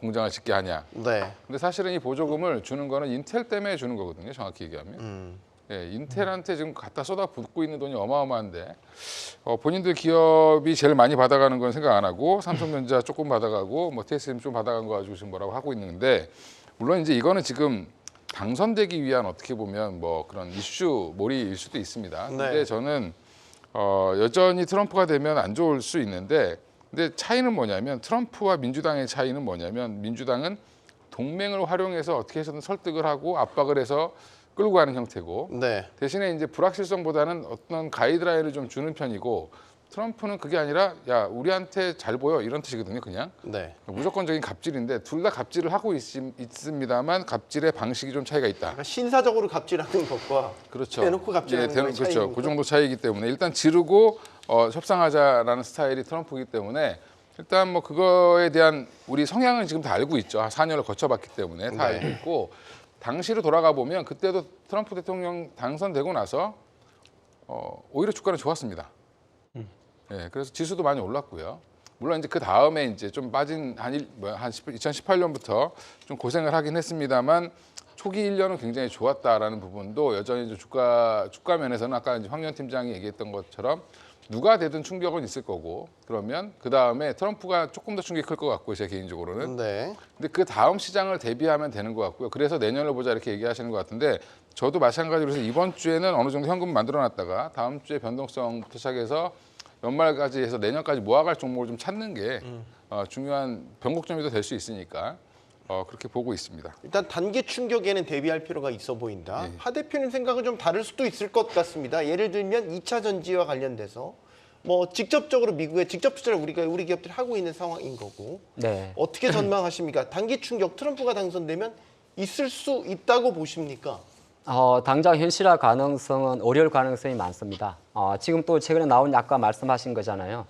Speaker 2: 공장을 짓게 하냐.
Speaker 1: 네.
Speaker 2: 근데 사실은 이 보조금을 주는 거는 인텔 때문에 주는 거거든요. 정확히 얘기하면. 예, 인텔한테 지금 갖다 쏟아붓고 있는 돈이 어마어마한데 본인들 기업이 제일 많이 받아가는 건 생각 안 하고 삼성전자 조금 받아가고 뭐 TSM 좀 받아간 거 가지고 지금 뭐라고 하고 있는데 물론 이제 이거는 지금 당선되기 위한 어떻게 보면 뭐 그런 이슈 몰이일 수도 있습니다. 근데
Speaker 1: 네.
Speaker 2: 저는 여전히 트럼프가 되면 안 좋을 수 있는데 근데 차이는 뭐냐면 트럼프와 민주당의 차이는 뭐냐면 민주당은 동맹을 활용해서 어떻게 해서든 설득을 하고 압박을 해서 끌고 가는 형태고
Speaker 1: 네.
Speaker 2: 대신에 이제 불확실성보다는 어떤 가이드라인을 좀 주는 편이고 트럼프는 그게 아니라 야 우리한테 잘 보여 이런 뜻이거든요. 그냥
Speaker 1: 네.
Speaker 2: 무조건적인 갑질인데 둘 다 갑질을 하고 있습니다만 갑질의 방식이 좀 차이가 있다.
Speaker 1: 그러니까 신사적으로 갑질하는 것과
Speaker 2: 그렇죠.
Speaker 1: 대놓고 갑질하는 거의
Speaker 2: 그렇죠.
Speaker 1: 차이입니까?
Speaker 2: 그 정도 차이이기 때문에 일단 지르고 협상하자라는 스타일이 트럼프이기 때문에 일단 뭐 그거에 대한 우리 성향은 지금 다 알고 있죠. 4년을 거쳐봤기 때문에 다
Speaker 1: 네.
Speaker 2: 알고 있고 당시로 돌아가 보면 그때도 트럼프 대통령 당선되고 나서 오히려 주가는 좋았습니다. 예, 그래서 지수도 많이 올랐고요. 물론 이제 그 다음에 이제 좀 빠진 한 2018년부터 좀 고생을 하긴 했습니다만 초기 1년은 굉장히 좋았다라는 부분도 여전히 이제 주가 면에서는 아까 이제 황교안 팀장이 얘기했던 것처럼 누가 되든 충격은 있을 거고 그러면 그 다음에 트럼프가 조금 더 충격이 클 것 같고요, 제 개인적으로는.
Speaker 1: 네.
Speaker 2: 근데 그 다음 시장을 대비하면 되는 것 같고요. 그래서 내년을 보자 이렇게 얘기하시는 것 같은데 저도 마찬가지로 해서 이번 주에는 어느 정도 현금 만들어놨다가 다음 주에 변동성부터 시작해서 연말까지 해서 내년까지 모아갈 종목을 좀 찾는 게 중요한 변곡점이 될 수 있으니까 그렇게 보고 있습니다.
Speaker 1: 일단 단기 충격에는 대비할 필요가 있어 보인다.
Speaker 2: 네.
Speaker 1: 하 대표님 생각은 좀 다를 수도 있을 것 같습니다. 예를 들면 2차 전지와 관련돼서 뭐 직접적으로 미국에 직접 투자를 우리 기업들이 하고 있는 상황인 거고
Speaker 4: 네.
Speaker 1: 어떻게 전망하십니까? 단기 충격 트럼프가 당선되면 있을 수 있다고 보십니까?
Speaker 4: 당장 현실화 가능성은 어려울 가능성이 많습니다. 지금 또 최근에 나온 아까 말씀하신 거잖아요.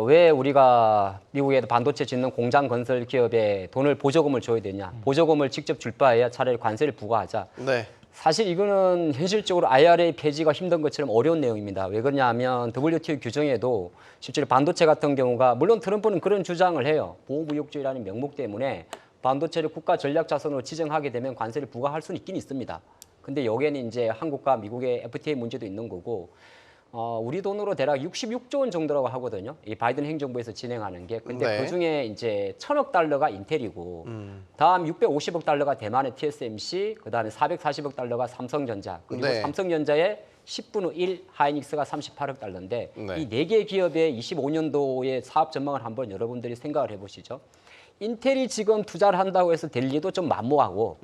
Speaker 4: 왜 우리가 미국에 반도체 짓는 공장 건설 기업에 돈을 보조금을 줘야 되냐? 보조금을 직접 줄 바에야 차라리 관세를 부과하자.
Speaker 1: 네.
Speaker 4: 사실 이거는 현실적으로 IRA 폐지가 힘든 것처럼 어려운 내용입니다. 왜 그러냐면 WTO 규정에도 실제로 반도체 같은 경우가 물론 트럼프는 그런 주장을 해요. 보호무역주의라는 명목 때문에 반도체를 국가 전략 자산으로 지정하게 되면 관세를 부과할 수는 있긴 있습니다. 근데 여기에는 이제 한국과 미국의 FTA 문제도 있는 거고 우리 돈으로 대략 66조 원 정도라고 하거든요. 이 바이든 행정부에서 진행하는 게. 근데
Speaker 1: 네.
Speaker 4: 그중에 이제 1,000억 달러가 인텔이고 다음 650억 달러가 대만의 TSMC, 그다음에 440억 달러가 삼성전자, 그리고
Speaker 1: 네.
Speaker 4: 삼성전자의 10분의 1 하이닉스가 38억 달러인데
Speaker 1: 네.
Speaker 4: 이 4개 기업의 25년도의 사업 전망을 한번 여러분들이 생각을 해보시죠. 인텔이 지금 투자를 한다고 해서 될 리도 좀 만무하고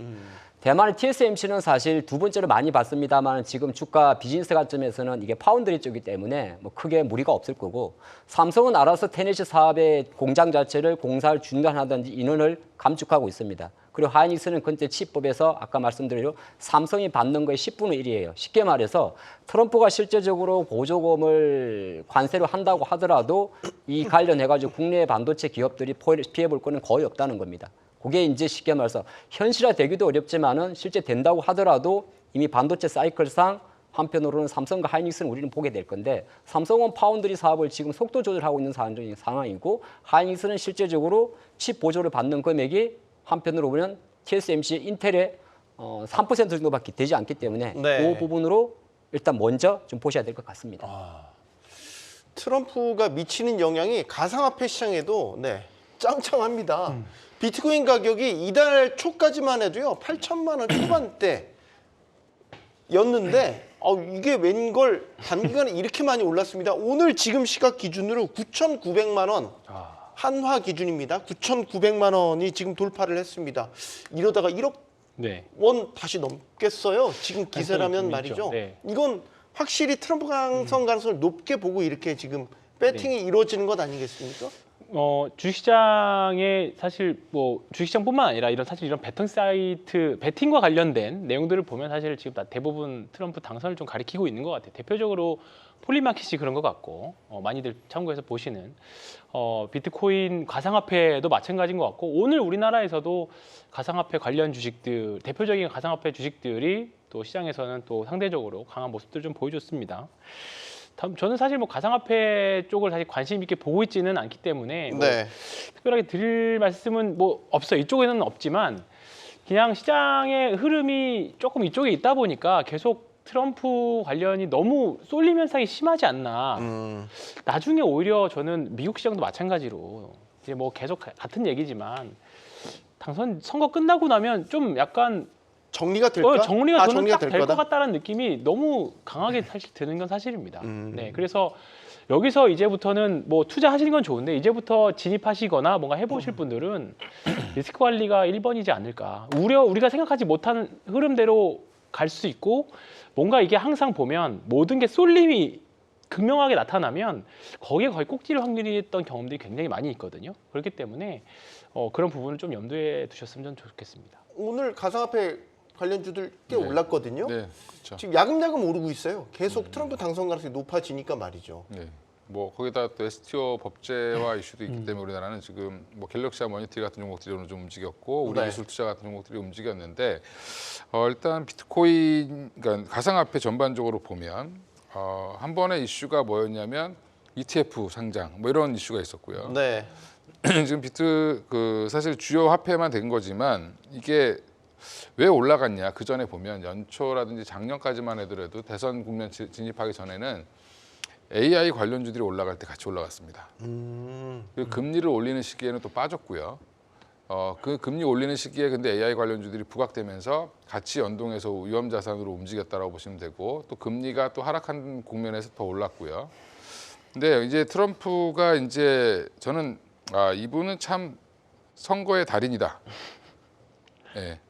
Speaker 4: 대만의 TSMC는 사실 두 번째로 많이 받습니다만 지금 주가 비즈니스 관점에서는 이게 파운드리 쪽이기 때문에 뭐 크게 무리가 없을 거고 삼성은 알아서 테네시 사업의 공장 자체를 공사를 중단하든지 인원을 감축하고 있습니다. 그리고 하이닉스는 그때 칩법에서 아까 말씀드린 삼성이 받는 거의 10분의 1이에요. 쉽게 말해서 트럼프가 실제적으로 보조금을 관세로 한다고 하더라도 이 관련해가지고 국내 반도체 기업들이 피해볼 거는 거의 없다는 겁니다. 그게 이제 쉽게 말해서 현실화되기도 어렵지만은 실제 된다고 하더라도 이미 반도체 사이클상 한편으로는 삼성과 하이닉스는 우리는 보게 될 건데 삼성은 파운드리 사업을 지금 속도 조절하고 있는 상황이고 하이닉스는 실제적으로 칩 보조를 받는 금액이 한편으로 보면 TSMC, 인텔의 3% 정도밖에 되지 않기 때문에
Speaker 1: 네.
Speaker 4: 그 부분으로 일단 먼저 좀 보셔야 될 것 같습니다.
Speaker 1: 트럼프가 미치는 영향이 가상화폐 시장에도 짱짱합니다. 비트코인 가격이 이달 초까지만 해도요 8천만 원 초반대였는데 이게 웬걸 단기간에 이렇게 많이 올랐습니다. 오늘 지금 시각 기준으로 9,900만 원 한화 기준입니다. 9,900만 원이 지금 돌파를 했습니다. 이러다가 1억
Speaker 3: 네.
Speaker 1: 원 다시 넘겠어요. 지금 기세라면
Speaker 3: 좀
Speaker 1: 말이죠.
Speaker 3: 있죠. 네.
Speaker 1: 이건 확실히 트럼프 당선 가능성을 높게 보고 이렇게 지금 배팅이 이루어지는 것 아니겠습니까?
Speaker 3: 주식시장에 사실 뭐 주식시장뿐만 아니라 이런 사실 이런 베팅 사이트 베팅과 관련된 내용들을 보면 사실 지금 다 대부분 트럼프 당선을 좀 가리키고 있는 것 같아요. 대표적으로 폴리마켓이 그런 것 같고 많이들 참고해서 보시는 비트코인 가상화폐도 마찬가지인 것 같고 오늘 우리나라에서도 가상화폐 관련 주식들 대표적인 가상화폐 주식들이 또 시장에서는 또 상대적으로 강한 모습들 좀 보여줬습니다. 저는 사실 뭐 가상화폐 쪽을 사실 관심 있게 보고 있지는 않기 때문에 뭐 특별하게 드릴 말씀은 뭐 없어요. 이쪽에는 없지만 그냥 시장의 흐름이 조금 이쪽에 있다 보니까 계속 트럼프 관련이 너무 쏠림 현상이 심하지 않나. 나중에 오히려 저는 미국 시장도 마찬가지로 이제 뭐 계속 같은 얘기지만 당선 선거 끝나고 나면 좀 약간
Speaker 1: 정리가 될까?
Speaker 3: 정리가 저는
Speaker 1: 정리가
Speaker 3: 딱 될 것 같다는 느낌이 너무 강하게 사실 드는 건 사실입니다. 네, 그래서 여기서 이제부터는 뭐 투자하시는 건 좋은데 이제부터 진입하시거나 뭔가 해보실 분들은 리스크 관리가 1번이지 않을까. 우리가 생각하지 못한 흐름대로 갈 수 있고 뭔가 이게 항상 보면 모든 게 쏠림이 극명하게 나타나면 거기에 거의 꼭지를 확률이 했던 경험들이 굉장히 많이 있거든요. 그렇기 때문에 그런 부분을 좀 염두에 두셨으면 좋겠습니다.
Speaker 1: 오늘 가상화폐 관련주들 꽤
Speaker 2: 네.
Speaker 1: 올랐거든요.
Speaker 2: 네, 그렇죠.
Speaker 1: 지금 야금야금 오르고 있어요. 계속 트럼프 당선 가능성이 높아지니까 말이죠.
Speaker 2: 네. 뭐 거기다 또 STO 법제화 이슈도 있기 때문에 우리나라는 지금 뭐 갤럭시와 머니터리 같은 종목들이 오늘 좀 움직였고 우리
Speaker 1: 네.
Speaker 2: 기술 투자 같은 종목들이 움직였는데 일단 비트코인 그러니까 가상화폐 전반적으로 보면 한 번의 이슈가 뭐였냐면 ETF 상장 뭐 이런 이슈가 있었고요.
Speaker 1: 네.
Speaker 2: 지금 사실 주요 화폐만 된 거지만 이게 왜 올라갔냐? 그 전에 보면 연초라든지 작년까지만 해더라도 대선 국면 진입하기 전에는 AI 관련주들이 올라갈 때 같이 올라갔습니다. 그리고 금리를 올리는 시기에는 또 빠졌고요. 그 금리 올리는 시기에 근데 AI 관련주들이 부각되면서 같이 연동해서 위험 자산으로 움직였다라고 보시면 되고 또 금리가 또 하락한 국면에서 더 올랐고요. 근데 이제 트럼프가 이제 저는 이분은 참 선거의 달인이다. 예.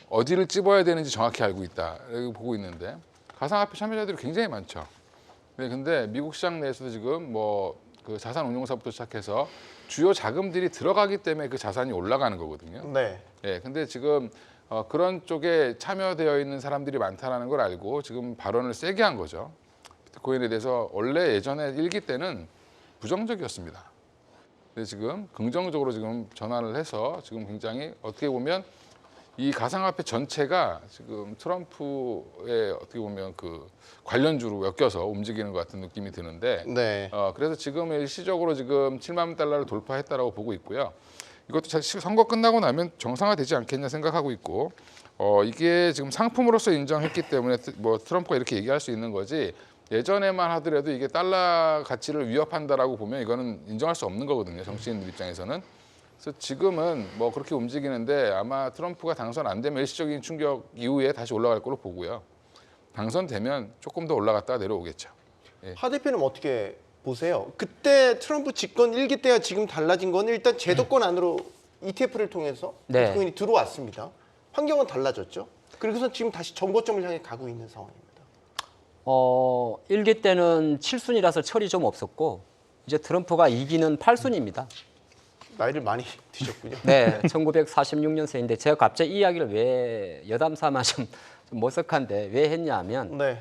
Speaker 2: 어디를 찝어야 되는지 정확히 알고 있다. 이렇게 보고 있는데 가상화폐 참여자들이 굉장히 많죠. 네, 근데 미국 시장 내에서도 지금 뭐 그 자산 운용사부터 시작해서 주요 자금들이 들어가기 때문에 그 자산이 올라가는 거거든요.
Speaker 1: 네.
Speaker 2: 예, 근데 지금 그런 쪽에 참여되어 있는 사람들이 많다라는 걸 알고 지금 발언을 세게 한 거죠. 비트코인에 대해서 원래 예전에 일기 때는 부정적이었습니다. 근데 지금 긍정적으로 지금 전환을 해서 지금 굉장히 어떻게 보면 이 가상화폐 전체가 지금 트럼프의 어떻게 보면 그 관련주로 엮여서 움직이는 것 같은 느낌이 드는데
Speaker 1: 네.
Speaker 2: 그래서 지금 일시적으로 지금 7만 달러를 돌파했다라고 보고 있고요. 이것도 사실 선거 끝나고 나면 정상화되지 않겠냐 생각하고 있고 이게 지금 상품으로서 인정했기 때문에 뭐 트럼프가 이렇게 얘기할 수 있는 거지 예전에만 하더라도 이게 달러 가치를 위협한다라고 보면 이거는 인정할 수 없는 거거든요. 정치인들 입장에서는. 그래서 지금은 뭐 그렇게 움직이는데 아마 트럼프가 당선 안 되면 일시적인 충격 이후에 다시 올라갈 걸로 보고요. 당선되면 조금 더 올라갔다가 내려오겠죠.
Speaker 1: 하 대표는 어떻게 보세요? 그때 트럼프 집권 1기 때와 지금 달라진 건 일단 제도권 안으로 ETF를 통해서
Speaker 4: 네.
Speaker 1: 비트코인이 들어왔습니다. 환경은 달라졌죠. 그래서 지금 다시 정고점을 향해 가고 있는 상황입니다.
Speaker 4: 1기 때는 7순이라서 철이 좀 없었고 이제 트럼프가 2기는 8순입니다.
Speaker 1: 나이를 많이 드셨군요.
Speaker 4: 네, 1946년생인데 제가 갑자기 이 이야기를 왜 여담삼아 좀 머쓱한데 왜 했냐면
Speaker 1: 네.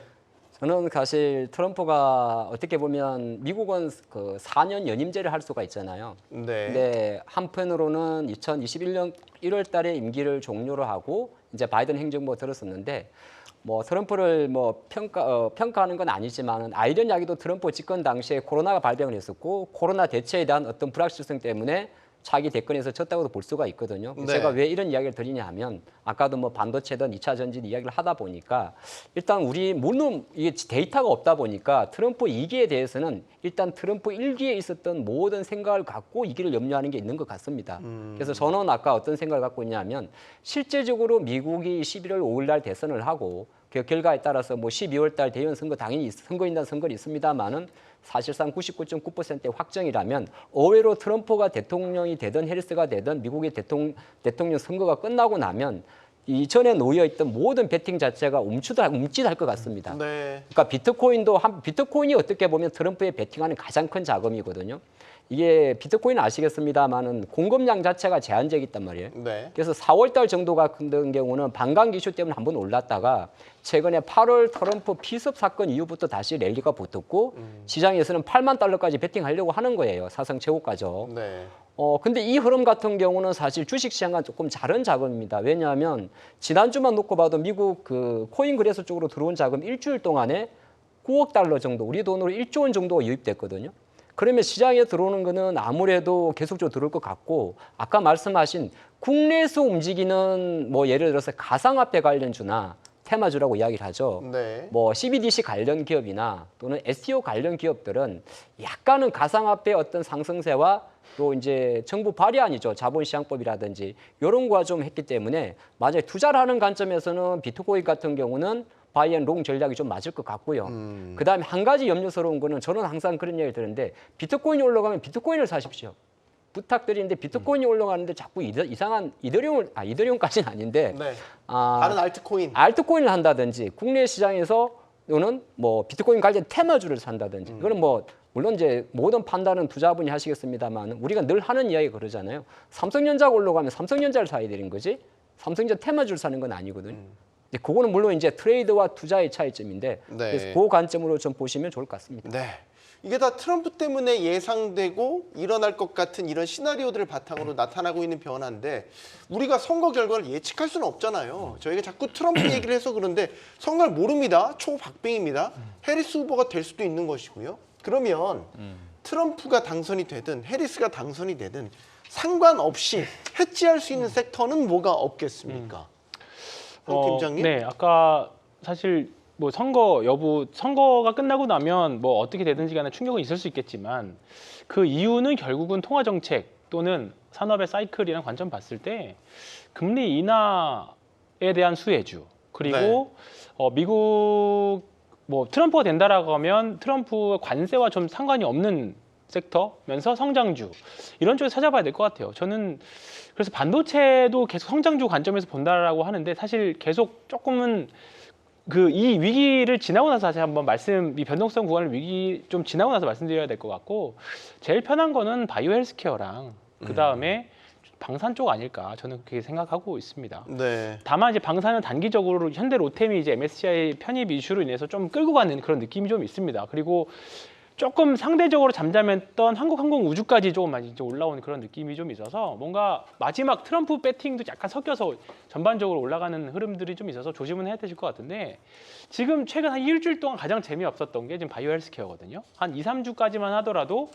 Speaker 4: 저는 사실 트럼프가 어떻게 보면 미국은 그 4년 연임제를 할 수가 있잖아요.
Speaker 1: 네.
Speaker 4: 근데 한편으로는 2021년 1월 달에 임기를 종료를 하고 이제 바이든 행정부가 들었었는데 뭐 트럼프를 뭐 평가하는 건 아니지만 아이러니하게도 트럼프 집권 당시에 코로나가 발병을 했었고 코로나 대처에 대한 어떤 불확실성 때문에 차기 대권에서 졌다고도 볼 수가 있거든요.
Speaker 1: 네.
Speaker 4: 제가 왜 이런 이야기를 드리냐 하면 아까도 뭐 반도체든 2차 전지 이야기를 하다 보니까 일단 우리 물론 이게 데이터가 없다 보니까 트럼프 2기에 대해서는 일단 트럼프 1기에 있었던 모든 생각을 갖고 2기를 염려하는 게 있는 것 같습니다. 그래서 저는 아까 어떤 생각을 갖고 있냐면 실제적으로 미국이 11월 5일 날 대선을 하고 그 결과에 따라서 뭐 12월 달 대의원 선거 당연히 선거인단 선거는 있습니다만은 사실상 99.9%의 확정이라면 의외로 트럼프가 대통령이 되든 해리스가 되든 미국의 대통령 선거가 끝나고 나면 이전에 놓여 있던 모든 베팅 자체가 움찔할 것 같습니다.
Speaker 1: 네.
Speaker 4: 그러니까 비트코인이 어떻게 보면 트럼프의 베팅하는 가장 큰 자금이거든요. 이게 비트코인 아시겠습니다만은 공급량 자체가 제한적이 있단 말이에요.
Speaker 1: 네.
Speaker 4: 그래서 4월 달 정도 같은 경우는 반감 이슈 때문에 한번 올랐다가 최근에 8월 트럼프 피습 사건 이후부터 다시 랠리가 붙었고 시장에서는 8만 달러까지 베팅하려고 하는 거예요. 사상 최고가죠.
Speaker 1: 네.
Speaker 4: 근데 이 흐름 같은 경우는 사실 주식시장과 조금 다른 자금입니다. 왜냐하면 지난주만 놓고 봐도 미국 그 코인 거래소 쪽으로 들어온 자금 일주일 동안에 9억 달러 정도, 우리 돈으로 1조 원 정도가 유입됐거든요. 그러면 시장에 들어오는 거는 아무래도 계속적으로 들어올 것 같고 아까 말씀하신 국내에서 움직이는 뭐 예를 들어서 가상화폐 관련주나 테마주라고 이야기를 하죠.
Speaker 1: 네.
Speaker 4: 뭐 CBDC 관련 기업이나 또는 STO 관련 기업들은 약간은 가상화폐 어떤 상승세와 또 이제 정부 발의안이죠. 자본시장법이라든지 이런 거가 좀 했기 때문에 만약에 투자를 하는 관점에서는 비트코인 같은 경우는 바이앤롱 전략이 좀 맞을 것 같고요. 그다음에 한 가지 염려스러운 거는 저는 항상 그런 얘기를 드는데 비트코인이 올라가면 비트코인을 사십시오. 부탁드리는데 비트코인이 올라가는데 자꾸 이상한 이더리움까지는 아닌데
Speaker 1: 네.
Speaker 4: 아,
Speaker 1: 다른 알트코인.
Speaker 4: 알트코인을 한다든지 국내 시장에서 또는 뭐 비트코인 관련 테마주를 산다든지 그거는 뭐 물론 이제 모든 판단은 투자분이 하시겠습니다만 우리가 늘 하는 이야기 그러잖아요. 삼성전자가 올라가면 삼성전자를 사야 되는 거지 삼성전자 테마주를 사는 건 아니거든요. 근데 그거는 물론 이제 트레이드와 투자의 차이점인데
Speaker 1: 네.
Speaker 4: 그래서 그 관점으로 좀 보시면 좋을 것 같습니다.
Speaker 1: 네. 이게 다 트럼프 때문에 예상되고 일어날 것 같은 이런 시나리오들을 바탕으로 나타나고 있는 변화인데 우리가 선거 결과를 예측할 수는 없잖아요. 저희가 자꾸 트럼프 얘기를 해서 그런데 선거를 모릅니다. 초박빙입니다. 해리스 후보가 될 수도 있는 것이고요. 그러면 트럼프가 당선이 되든 해리스가 당선이 되든 상관없이 해지할 수 있는 섹터는 뭐가 없겠습니까? 한 팀장님?
Speaker 3: 네, 아까 사실 뭐 선거가 끝나고 나면 뭐 어떻게 되든지 간에 충격은 있을 수 있겠지만 그 이유는 결국은 통화 정책 또는 산업의 사이클이라는 관점 봤을 때 금리 인하에 대한 수혜주 그리고 미국 뭐 트럼프가 된다라고 하면 트럼프 관세와 좀 상관이 없는 섹터면서 성장주 이런 쪽에서 찾아봐야 될 것 같아요. 저는 그래서 반도체도 계속 성장주 관점에서 본다라고 하는데 사실 계속 조금은 이 위기를 지나고 나서 다시 한번 이 변동성 구간을 위기 좀 지나고 나서 말씀드려야 될 것 같고 제일 편한 거는 바이오 헬스케어랑 그 다음에 방산 쪽 아닐까 저는 그렇게 생각하고 있습니다.
Speaker 1: 네.
Speaker 3: 다만 이제 방산은 단기적으로 현대 로템이 이제 MSCI 편입 이슈로 인해서 좀 끌고 가는 그런 느낌이 좀 있습니다. 그리고 조금 상대적으로 잠잠했던 한국항공우주까지 조금 많이 이제 올라오는 그런 느낌이 좀 있어서 뭔가 마지막 트럼프 배팅도 약간 섞여서 전반적으로 올라가는 흐름들이 좀 있어서 조심은 해야 되실 것 같은데 지금 최근 한 일주일 동안 가장 재미없었던 게 지금 바이오 헬스케어거든요. 한 2, 3주까지만 하더라도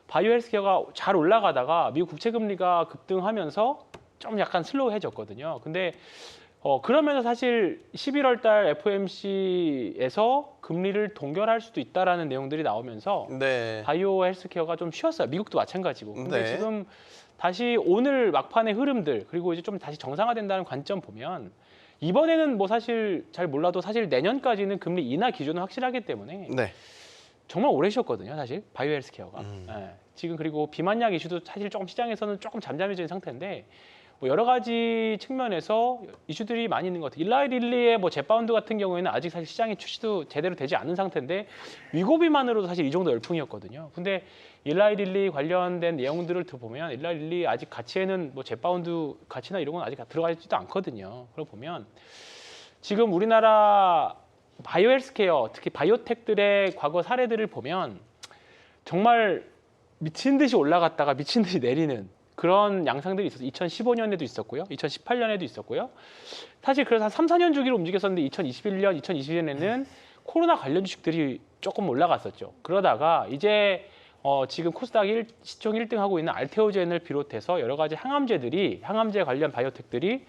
Speaker 3: 바이오 헬스케어가 잘 올라가다가 미국 국채금리가 급등하면서 좀 약간 슬로우해졌거든요. 근데 그러면서 사실 11월 달 FOMC에서 금리를 동결할 수도 있다라는 내용들이 나오면서
Speaker 1: 네.
Speaker 3: 바이오 헬스케어가 좀 쉬었어요. 미국도 마찬가지고. 근데
Speaker 1: 네.
Speaker 3: 지금 다시 오늘 막판의 흐름들 그리고 이제 좀 다시 정상화된다는 관점 보면 이번에는 뭐 사실 잘 몰라도 사실 내년까지는 금리 인하 기준은 확실하기 때문에
Speaker 1: 네.
Speaker 3: 정말 오래 쉬었거든요, 사실 바이오 헬스케어가. 예. 지금 그리고 비만약 이슈도 사실 조금 시장에서는 조금 잠잠해진 상태인데 뭐 여러 가지 측면에서 이슈들이 많이 있는 것 같아요. 일라이 릴리의 뭐 제파운드 같은 경우에는 아직 사실 시장의 출시도 제대로 되지 않은 상태인데 위고비만으로도 사실 이 정도 열풍이었거든요. 근데 일라이 릴리 관련된 내용들을 보면 일라이 릴리 아직 가치에는 뭐 제파운드 가치나 이런 건 아직 들어가 있지도 않거든요. 그러고 보면 지금 우리나라 바이오 헬스케어 특히 바이오텍들의 과거 사례들을 보면 정말 미친 듯이 올라갔다가 미친 듯이 내리는 그런 양상들이 있었어요. 2015년에도 있었고요. 2018년에도 있었고요. 사실 그래서 한 3, 4년 주기로 움직였었는데 2021년, 2022년에는 코로나 관련 주식들이 조금 올라갔었죠. 그러다가 이제 지금 코스닥 시총 1등하고 있는 알테오젠을 비롯해서 여러 가지 항암제 관련 바이오텍들이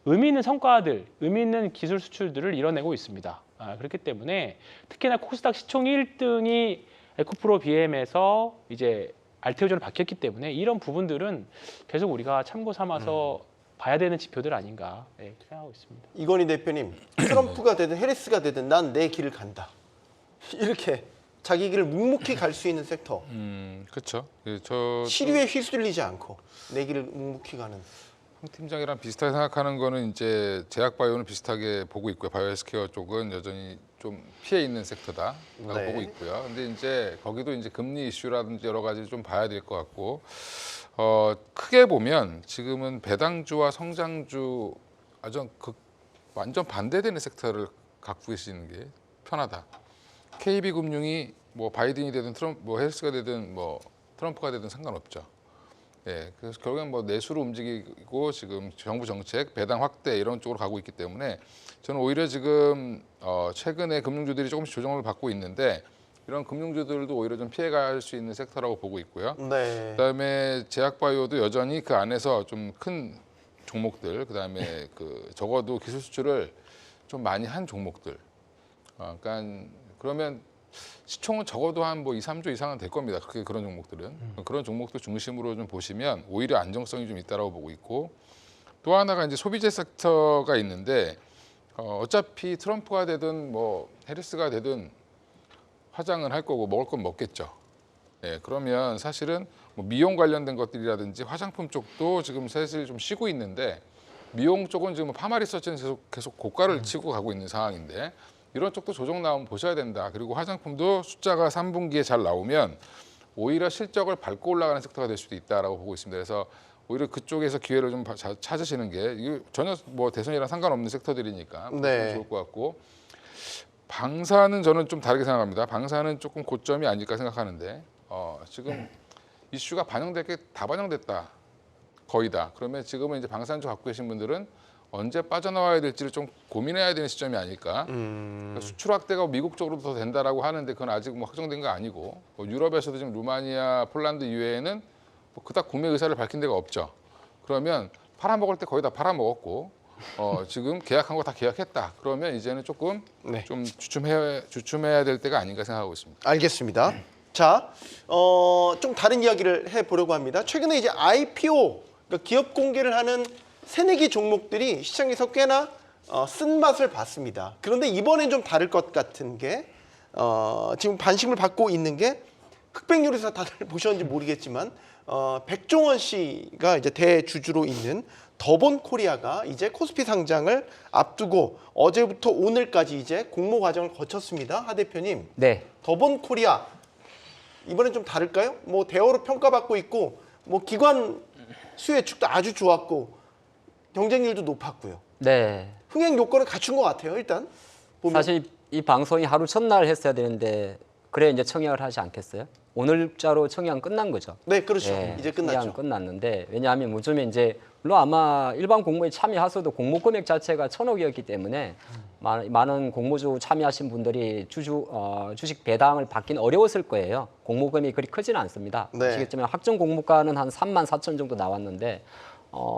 Speaker 3: 의미 있는 성과들, 의미 있는 기술 수출들을 이뤄내고 있습니다. 그렇기 때문에 특히나 코스닥 시총 1등이 에코프로 BM에서 이제 알테오전으로 바뀌었기 때문에 이런 부분들은 계속 우리가 참고 삼아서 봐야 되는 지표들 아닌가 생각하고 있습니다.
Speaker 1: 이건희 대표님, 트럼프가 되든 해리스가 되든 난 내 길을 간다. 이렇게 자기 길을 묵묵히 갈 수 있는 섹터.
Speaker 2: 그렇죠.
Speaker 1: 시류에 휘둘리지 않고 내 길을 묵묵히 가는.
Speaker 2: 황 팀장이랑 비슷하게 생각하는 거는 이제 제약 바이오는 비슷하게 보고 있고요. 바이오 헬스케어 쪽은 여전히 좀 피해 있는 섹터다라고
Speaker 1: 네.
Speaker 2: 보고 있고요. 근데 이제 거기도 이제 금리 이슈라든지 여러 가지 좀 봐야 될 것 같고 크게 보면 지금은 배당주와 성장주 완전 반대되는 섹터를 갖고 계시는 게 편하다. KB금융이 뭐 바이든이 되든 뭐 헬스가 되든 뭐 트럼프가 되든 상관없죠. 예, 그래서 결국엔 뭐 내수로 움직이고 지금 정부 정책 배당 확대 이런 쪽으로 가고 있기 때문에 저는 오히려 지금 최근에 금융주들이 조금씩 조정을 받고 있는데 이런 금융주들도 오히려 좀 피해갈 수 있는 섹터라고 보고 있고요.
Speaker 1: 네.
Speaker 2: 그다음에 제약바이오도 여전히 그 안에서 좀 큰 종목들, 그다음에 적어도 기술 수출을 좀 많이 한 종목들. 그러니까 그러면 시총은 적어도 한 뭐 2, 3조 이상은 될 겁니다. 그런 종목들은. 그런 종목들 중심으로 좀 보시면 오히려 안정성이 좀 있다라고 보고 있고 또 하나가 이제 소비재 섹터가 있는데 어차피 트럼프가 되든 뭐 해리스가 되든 화장을 할 거고 먹을 건 먹겠죠. 예, 그러면 사실은 뭐 미용 관련된 것들이라든지 화장품 쪽도 지금 사실 좀 쉬고 있는데 미용 쪽은 지금 파마리서치는 계속 고가를 치고 가고 있는 상황인데 이런 쪽도 조정 나오면 보셔야 된다. 그리고 화장품도 숫자가 3분기에 잘 나오면 오히려 실적을 밟고 올라가는 섹터가 될 수도 있다라고 보고 있습니다. 그래서 오히려 그쪽에서 기회를 좀 찾으시는 게 이게 전혀 뭐 대선이랑 상관없는 섹터들이니까
Speaker 1: 네.
Speaker 2: 좋을 것 같고 방사는 저는 좀 다르게 생각합니다. 방사는 조금 고점이 아닐까 생각하는데 지금 이슈가 반영될 게 다 반영됐다. 거의 다. 그러면 지금은 이제 방사능 쪽 갖고 계신 분들은 언제 빠져나와야 될지를 좀 고민해야 되는 시점이 아닐까. 그러니까 수출 확대가 미국 쪽으로 더 된다라고 하는데 그건 아직 뭐 확정된 거 아니고 뭐 유럽에서도 지금 루마니아, 폴란드 이외에는 뭐 그닥 구매 의사를 밝힌 데가 없죠. 그러면 팔아먹을 때 거의 다 팔아먹었고 지금 계약한 거 다 계약했다. 그러면 이제는 조금
Speaker 1: 네.
Speaker 2: 좀 주춤해야 될 때가 아닌가 생각하고 있습니다.
Speaker 1: 알겠습니다. 자, 좀 다른 이야기를 해보려고 합니다. 최근에 이제 IPO, 그러니까 기업 공개를 하는 새내기 종목들이 시장에서 꽤나 쓴맛을 봤습니다. 그런데 이번엔 좀 다를 것 같은 게 지금 관심을 받고 있는 게 흑백요리사 다들 보셨는지 모르겠지만 백종원 씨가 이제 대주주로 있는 더본코리아가 이제 코스피 상장을 앞두고 어제부터 오늘까지 이제 공모 과정을 거쳤습니다. 하 대표님,
Speaker 4: 네.
Speaker 1: 더본코리아 이번엔 좀 다를까요? 뭐 대어로 평가받고 있고 뭐 기관 수요 예측도 아주 좋았고 경쟁률도 높았고요.
Speaker 4: 네.
Speaker 1: 흥행 요건을 갖춘 것 같아요. 일단 보면.
Speaker 4: 사실 이 방송이 하루 첫날 했어야 되는데 그래 이제 청약을 하지 않겠어요? 오늘자로 청약 끝난 거죠.
Speaker 1: 네, 그렇죠.
Speaker 4: 예,
Speaker 1: 이제 끝났죠.
Speaker 4: 청약 끝났는데 왜냐하면 요즘에 이제 물론 아마 일반 공모에 참여하셔도 공모 금액 자체가 1,000억이었기 때문에 많은 공모주 참여하신 분들이 주식 배당을 받기는 어려웠을 거예요. 공모 금액이 그리 크지는 않습니다.
Speaker 1: 네.
Speaker 4: 아시겠지만 확정 공모가는 한 3만 4천 정도 나왔는데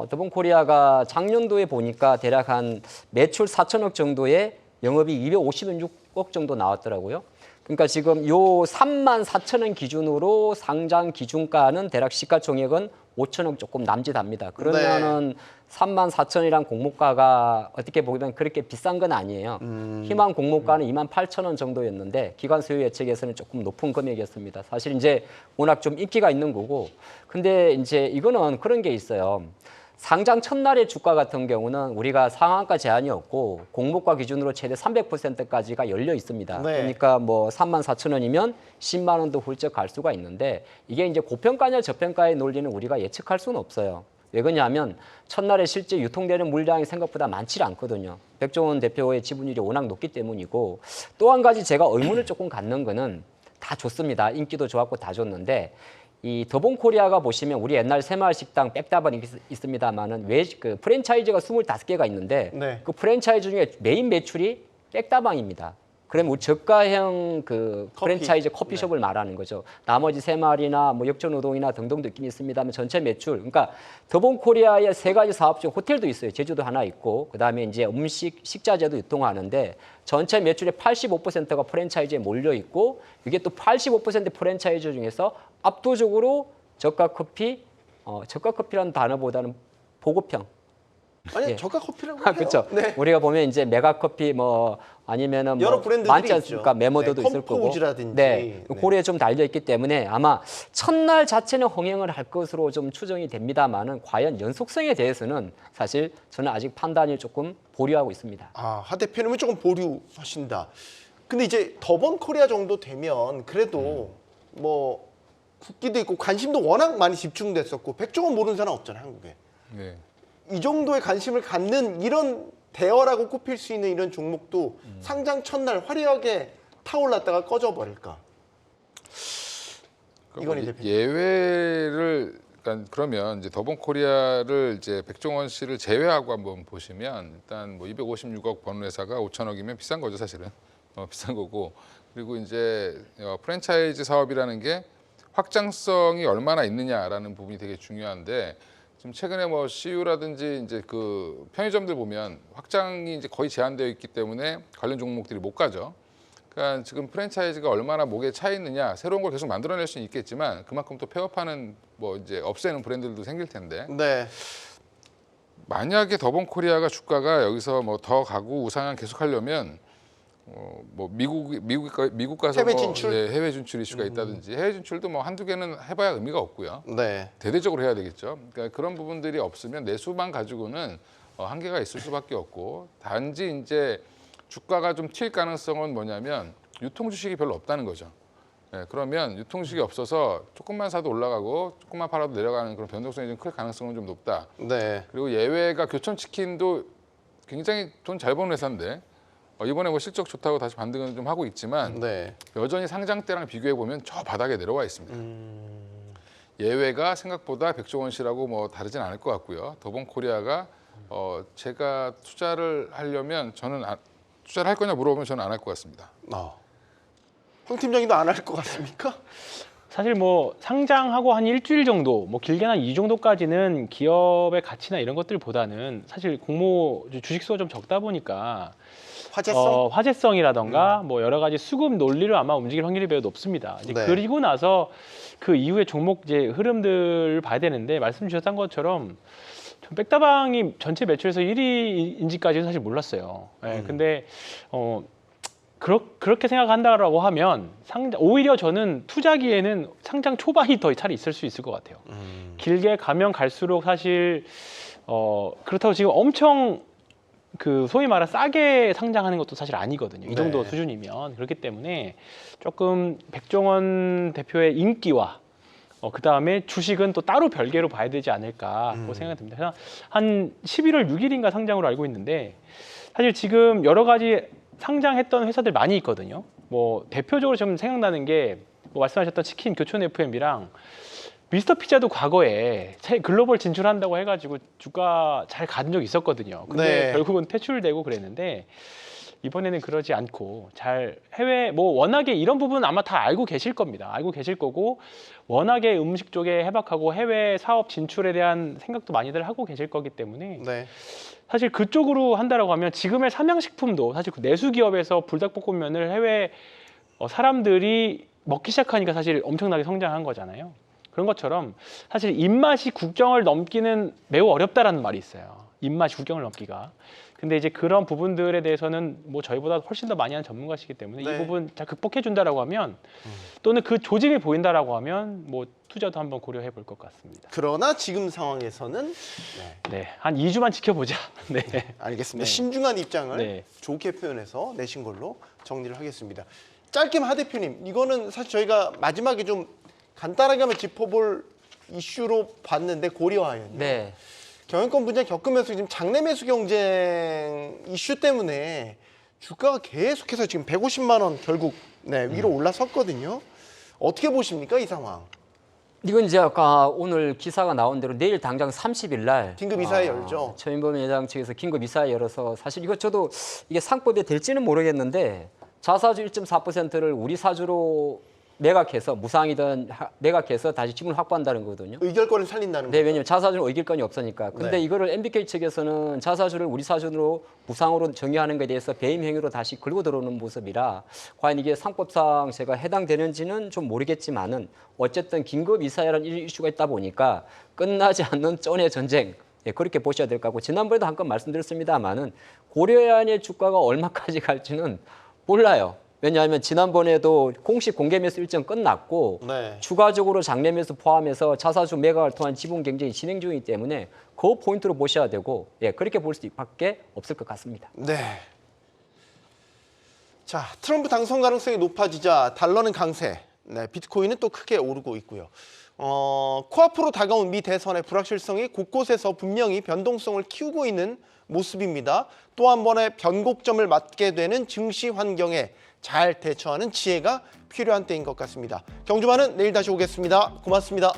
Speaker 4: 더본코리아가 작년도에 보니까 대략 한 매출 4천억 정도에 영업이 256억 정도 나왔더라고요. 그러니까 지금 요 3만 4천원 기준으로 상장 기준가는 대략 시가총액은 5천억 조금 남짓합니다. 그러면은 3만 4천이란 공모가가 어떻게 보면 그렇게 비싼 건 아니에요. 희망 공모가는 2만 8천원 정도였는데 기관 수요 예측에서는 조금 높은 금액이었습니다. 사실 이제 워낙 좀 인기가 있는 거고. 근데 이제 이거는 그런 게 있어요. 상장 첫날의 주가 같은 경우는 우리가 상한가 제한이 없고 공모가 기준으로 최대 300%까지가 열려 있습니다.
Speaker 1: 네.
Speaker 4: 그러니까 뭐 3만 4천 원이면 10만 원도 훌쩍 갈 수가 있는데 이게 이제 고평가냐 저평가의 논리는 우리가 예측할 수는 없어요. 왜 그러냐면 첫날에 실제 유통되는 물량이 생각보다 많지 않거든요. 백종원 대표의 지분율이 워낙 높기 때문이고 또 한 가지 제가 의문을 조금 갖는 거는 다 좋습니다. 인기도 좋았고 다 좋는데 이 더본코리아가 보시면 우리 옛날 새마을 식당 백다방 있습니다만은 그 프랜차이즈가 25개가 있는데
Speaker 1: 네.
Speaker 4: 그 프랜차이즈 중에 메인 매출이 백다방입니다. 그러면 우리 저가형 그 프랜차이즈 커피숍을 말하는 거죠. 나머지 새마을이나 뭐 역전우동이나 등등도 있긴 있습니다만 전체 매출. 그러니까 더본코리아의 세 가지 사업 중 호텔도 있어요. 제주도 하나 있고 그다음에 이제 식자재도 유통하는데 전체 매출의 85%가 프랜차이즈에 몰려 있고 이게 또 85% 프랜차이즈 중에서 압도적으로 저가 커피, 저가 커피라는 단어보다는 보급형.
Speaker 1: 아니
Speaker 4: 예.
Speaker 1: 저가 커피라고 해요.
Speaker 4: 그렇죠.
Speaker 1: 네.
Speaker 4: 우리가 보면 이제 메가커피 뭐 아니면은
Speaker 1: 여러
Speaker 4: 뭐
Speaker 1: 브랜드들이
Speaker 4: 많지 않습니까?
Speaker 1: 있죠.
Speaker 4: 메모더도
Speaker 1: 네,
Speaker 4: 있을 거고.
Speaker 1: 컴포즈라든지.
Speaker 4: 네.
Speaker 1: 네.
Speaker 4: 고리에 좀 달려 있기 때문에 아마 첫날 자체는 흥행을 할 것으로 좀 추정이 됩니다만은 과연 연속성에 대해서는 사실 저는 아직 판단이 조금 보류하고 있습니다.
Speaker 1: 하 대표님은 조금 보류하신다. 근데 이제 더본코리아 정도 되면 그래도 뭐 국기도 있고 관심도 워낙 많이 집중됐었고 백종원 모르는 사람 없잖아요, 한국에.
Speaker 2: 네.
Speaker 1: 이 정도의 관심을 갖는 이런 대어라고 꼽힐 수 있는 이런 종목도 상장 첫날 화려하게 타올랐다가 꺼져버릴까? 이건희 대표님.
Speaker 2: 예외를 그러니까 그러면 이제 더본코리아를 이제 백종원 씨를 제외하고 한번 보시면 일단 뭐 256억 번 회사가 5천억이면 비싼 거죠 사실은 비싼 거고 그리고 이제 프랜차이즈 사업이라는 게 확장성이 얼마나 있느냐라는 부분이 되게 중요한데 지금 최근에 뭐 CU라든지 이제 그 편의점들 보면 확장이 이제 거의 제한되어 있기 때문에 관련 종목들이 못 가죠. 그러니까 지금 프랜차이즈가 얼마나 목에 차 있느냐 새로운 걸 계속 만들어낼 수는 있겠지만 그만큼 또 폐업하는 뭐 이제 없애는 브랜드들도 생길 텐데
Speaker 1: 네.
Speaker 2: 만약에 더본코리아가 주가가 여기서 뭐 더 가고 우상향 계속하려면 뭐 미국 가서
Speaker 1: 해외
Speaker 2: 뭐,
Speaker 1: 진출?
Speaker 2: 네, 해외 진출 이슈가 있다든지 해외 진출도 뭐 한두 개는 해봐야 의미가 없고요.
Speaker 1: 네.
Speaker 2: 대대적으로 해야 되겠죠. 그러니까 그런 부분들이 없으면 내수만 가지고는 한계가 있을 수밖에 없고 단지 이제 주가가 좀 튈 가능성은 뭐냐면 유통 주식이 별로 없다는 거죠. 네, 그러면 유통 주식이 없어서 조금만 사도 올라가고 조금만 팔아도 내려가는 그런 변동성이 좀 클 가능성은 좀 높다.
Speaker 1: 네.
Speaker 2: 그리고 예외가 교촌치킨도 굉장히 돈 잘 버는 회사인데 이번에 뭐 실적 좋다고 다시 반등은 좀 하고 있지만
Speaker 1: 네.
Speaker 2: 여전히 상장 때랑 비교해 보면 저 바닥에 내려와 있습니다. 예외가 생각보다 백종원 씨라고 뭐 다르진 않을 것 같고요. 더본코리아가 제가 투자를 하려면 저는 투자를 할 거냐 물어보면 저는 안 할 것 같습니다.
Speaker 1: 황 팀장님도 안 할 것 같습니까?
Speaker 3: 사실 뭐 상장하고 한 일주일 정도, 뭐 길게는 한 이 정도까지는 기업의 가치나 이런 것들보다는 사실 공모 주식 수가 좀 적다 보니까
Speaker 1: 화제성?
Speaker 3: 화제성이라던가 뭐 여러 가지 수급 논리를 아마 움직일 확률이 매우 높습니다. 이제
Speaker 1: 네.
Speaker 3: 그리고 나서 그 이후에 종목 이제 흐름들을 봐야 되는데 말씀 주셨던 것처럼 전 백다방이 전체 매출에서 1위인지까지는 사실 몰랐어요. 네, 근데 그렇게 생각한다라고 하면 오히려 저는 투자기에는 상장 초반이 더 차라리 있을 수 있을 것 같아요. 길게 가면 갈수록 사실 그렇다고 지금 엄청 그 소위 말해 싸게 상장하는 것도 사실 아니거든요. 이 정도
Speaker 1: 네.
Speaker 3: 수준이면 그렇기 때문에 조금 백종원 대표의 인기와 그 다음에 주식은 또 따로 별개로 봐야 되지 않을까 생각이 듭니다. 그래서 한 11월 6일인가 상장으로 알고 있는데 사실 지금 여러 가지 상장했던 회사들 많이 있거든요. 뭐 대표적으로 지금 생각나는 게 뭐 말씀하셨던 치킨 교촌 FM이랑 미스터 피자도 과거에 글로벌 진출한다고 해가지고 주가 잘 간 적이 있었거든요. 근데
Speaker 1: 네.
Speaker 3: 결국은 퇴출되고 그랬는데 이번에는 그러지 않고 잘 해외 뭐 워낙에 이런 부분은 아마 다 알고 계실 겁니다. 알고 계실 거고 워낙에 음식 쪽에 해박하고 해외 사업 진출에 대한 생각도 많이들 하고 계실 거기 때문에
Speaker 1: 네.
Speaker 3: 사실 그쪽으로 한다라고 하면 지금의 삼양식품도 사실 그 내수 기업에서 불닭볶음면을 해외 사람들이 먹기 시작하니까 사실 엄청나게 성장한 거잖아요. 그런 것처럼 사실 입맛이 국경을 넘기는 매우 어렵다라는 말이 있어요. 입맛이 국경을 넘기가. 근데 이제 그런 부분들에 대해서는 뭐 저희보다 훨씬 더 많이 하는 전문가시기 때문에
Speaker 1: 네.
Speaker 3: 이 부분 잘 극복해 준다라고 하면 또는 그 조짐이 보인다라고 하면 뭐 투자도 한번 고려해 볼 것 같습니다.
Speaker 1: 그러나 지금 상황에서는
Speaker 3: 네, 한 2주만 지켜보자. 네.
Speaker 1: 알겠습니다.
Speaker 3: 네.
Speaker 1: 신중한 입장을
Speaker 3: 네.
Speaker 1: 좋게 표현해서 내신 걸로 정리를 하겠습니다. 짧게만 하 대표님, 이거는 사실 저희가 마지막에 좀 간단하게 한번 짚어볼 이슈로 봤는데 고려하연요.
Speaker 4: 네.
Speaker 1: 경영권 분쟁 겪으면서 지금 장내 매수 경쟁 이슈 때문에 주가가 계속해서 지금 150만 원 결국 위로 올라섰거든요. 어떻게 보십니까, 이 상황?
Speaker 4: 이건 이제 아까 오늘 기사가 나온 대로 내일 당장 30일 날
Speaker 1: 긴급 이사회 열죠.
Speaker 4: 최인범 회장 측에서 긴급 이사회 열어서 사실 이거 저도 이게 상법에 될지는 모르겠는데 자사주 1.4%를 우리 사주로 매각해서 무상이든 매각해서 다시 지분을 확보한다는 거거든요.
Speaker 1: 의결권을 살린다는
Speaker 4: 네,
Speaker 1: 거죠.
Speaker 4: 왜냐면 자사주는 의결권이 없으니까. 근데
Speaker 1: 네.
Speaker 4: 이거를 MBK 측에서는 자사주를 우리 사주로 무상으로 정의하는 것에 대해서 배임 행위로 다시 긁고 들어오는 모습이라 과연 이게 상법상 제가 해당되는지는 좀 모르겠지만은 어쨌든 긴급 이사회라는 이슈가 있다 보니까 끝나지 않는 쩐의 전쟁. 예, 그렇게 보셔야 될 것 같고 지난번에도 한건 말씀드렸습니다만은 고려해안의 주가가 얼마까지 갈지는 몰라요. 왜냐하면 지난번에도 공식 공개 매수 일정 끝났고
Speaker 1: 네.
Speaker 4: 추가적으로 장내 매수 포함해서 자사주 매각을 통한 지분 경쟁이 진행 중이기 때문에 그 포인트로 보셔야 되고 그렇게 볼 수밖에 없을 것 같습니다.
Speaker 1: 네. 자, 트럼프 당선 가능성이 높아지자 달러는 강세, 비트코인은 또 크게 오르고 있고요. 코앞으로 다가온 미 대선의 불확실성이 곳곳에서 분명히 변동성을 키우고 있는 모습입니다. 또 한 번의 변곡점을 맞게 되는 증시 환경에 잘 대처하는 지혜가 필요한 때인 것 같습니다. 경주마는 내일 다시 오겠습니다. 고맙습니다.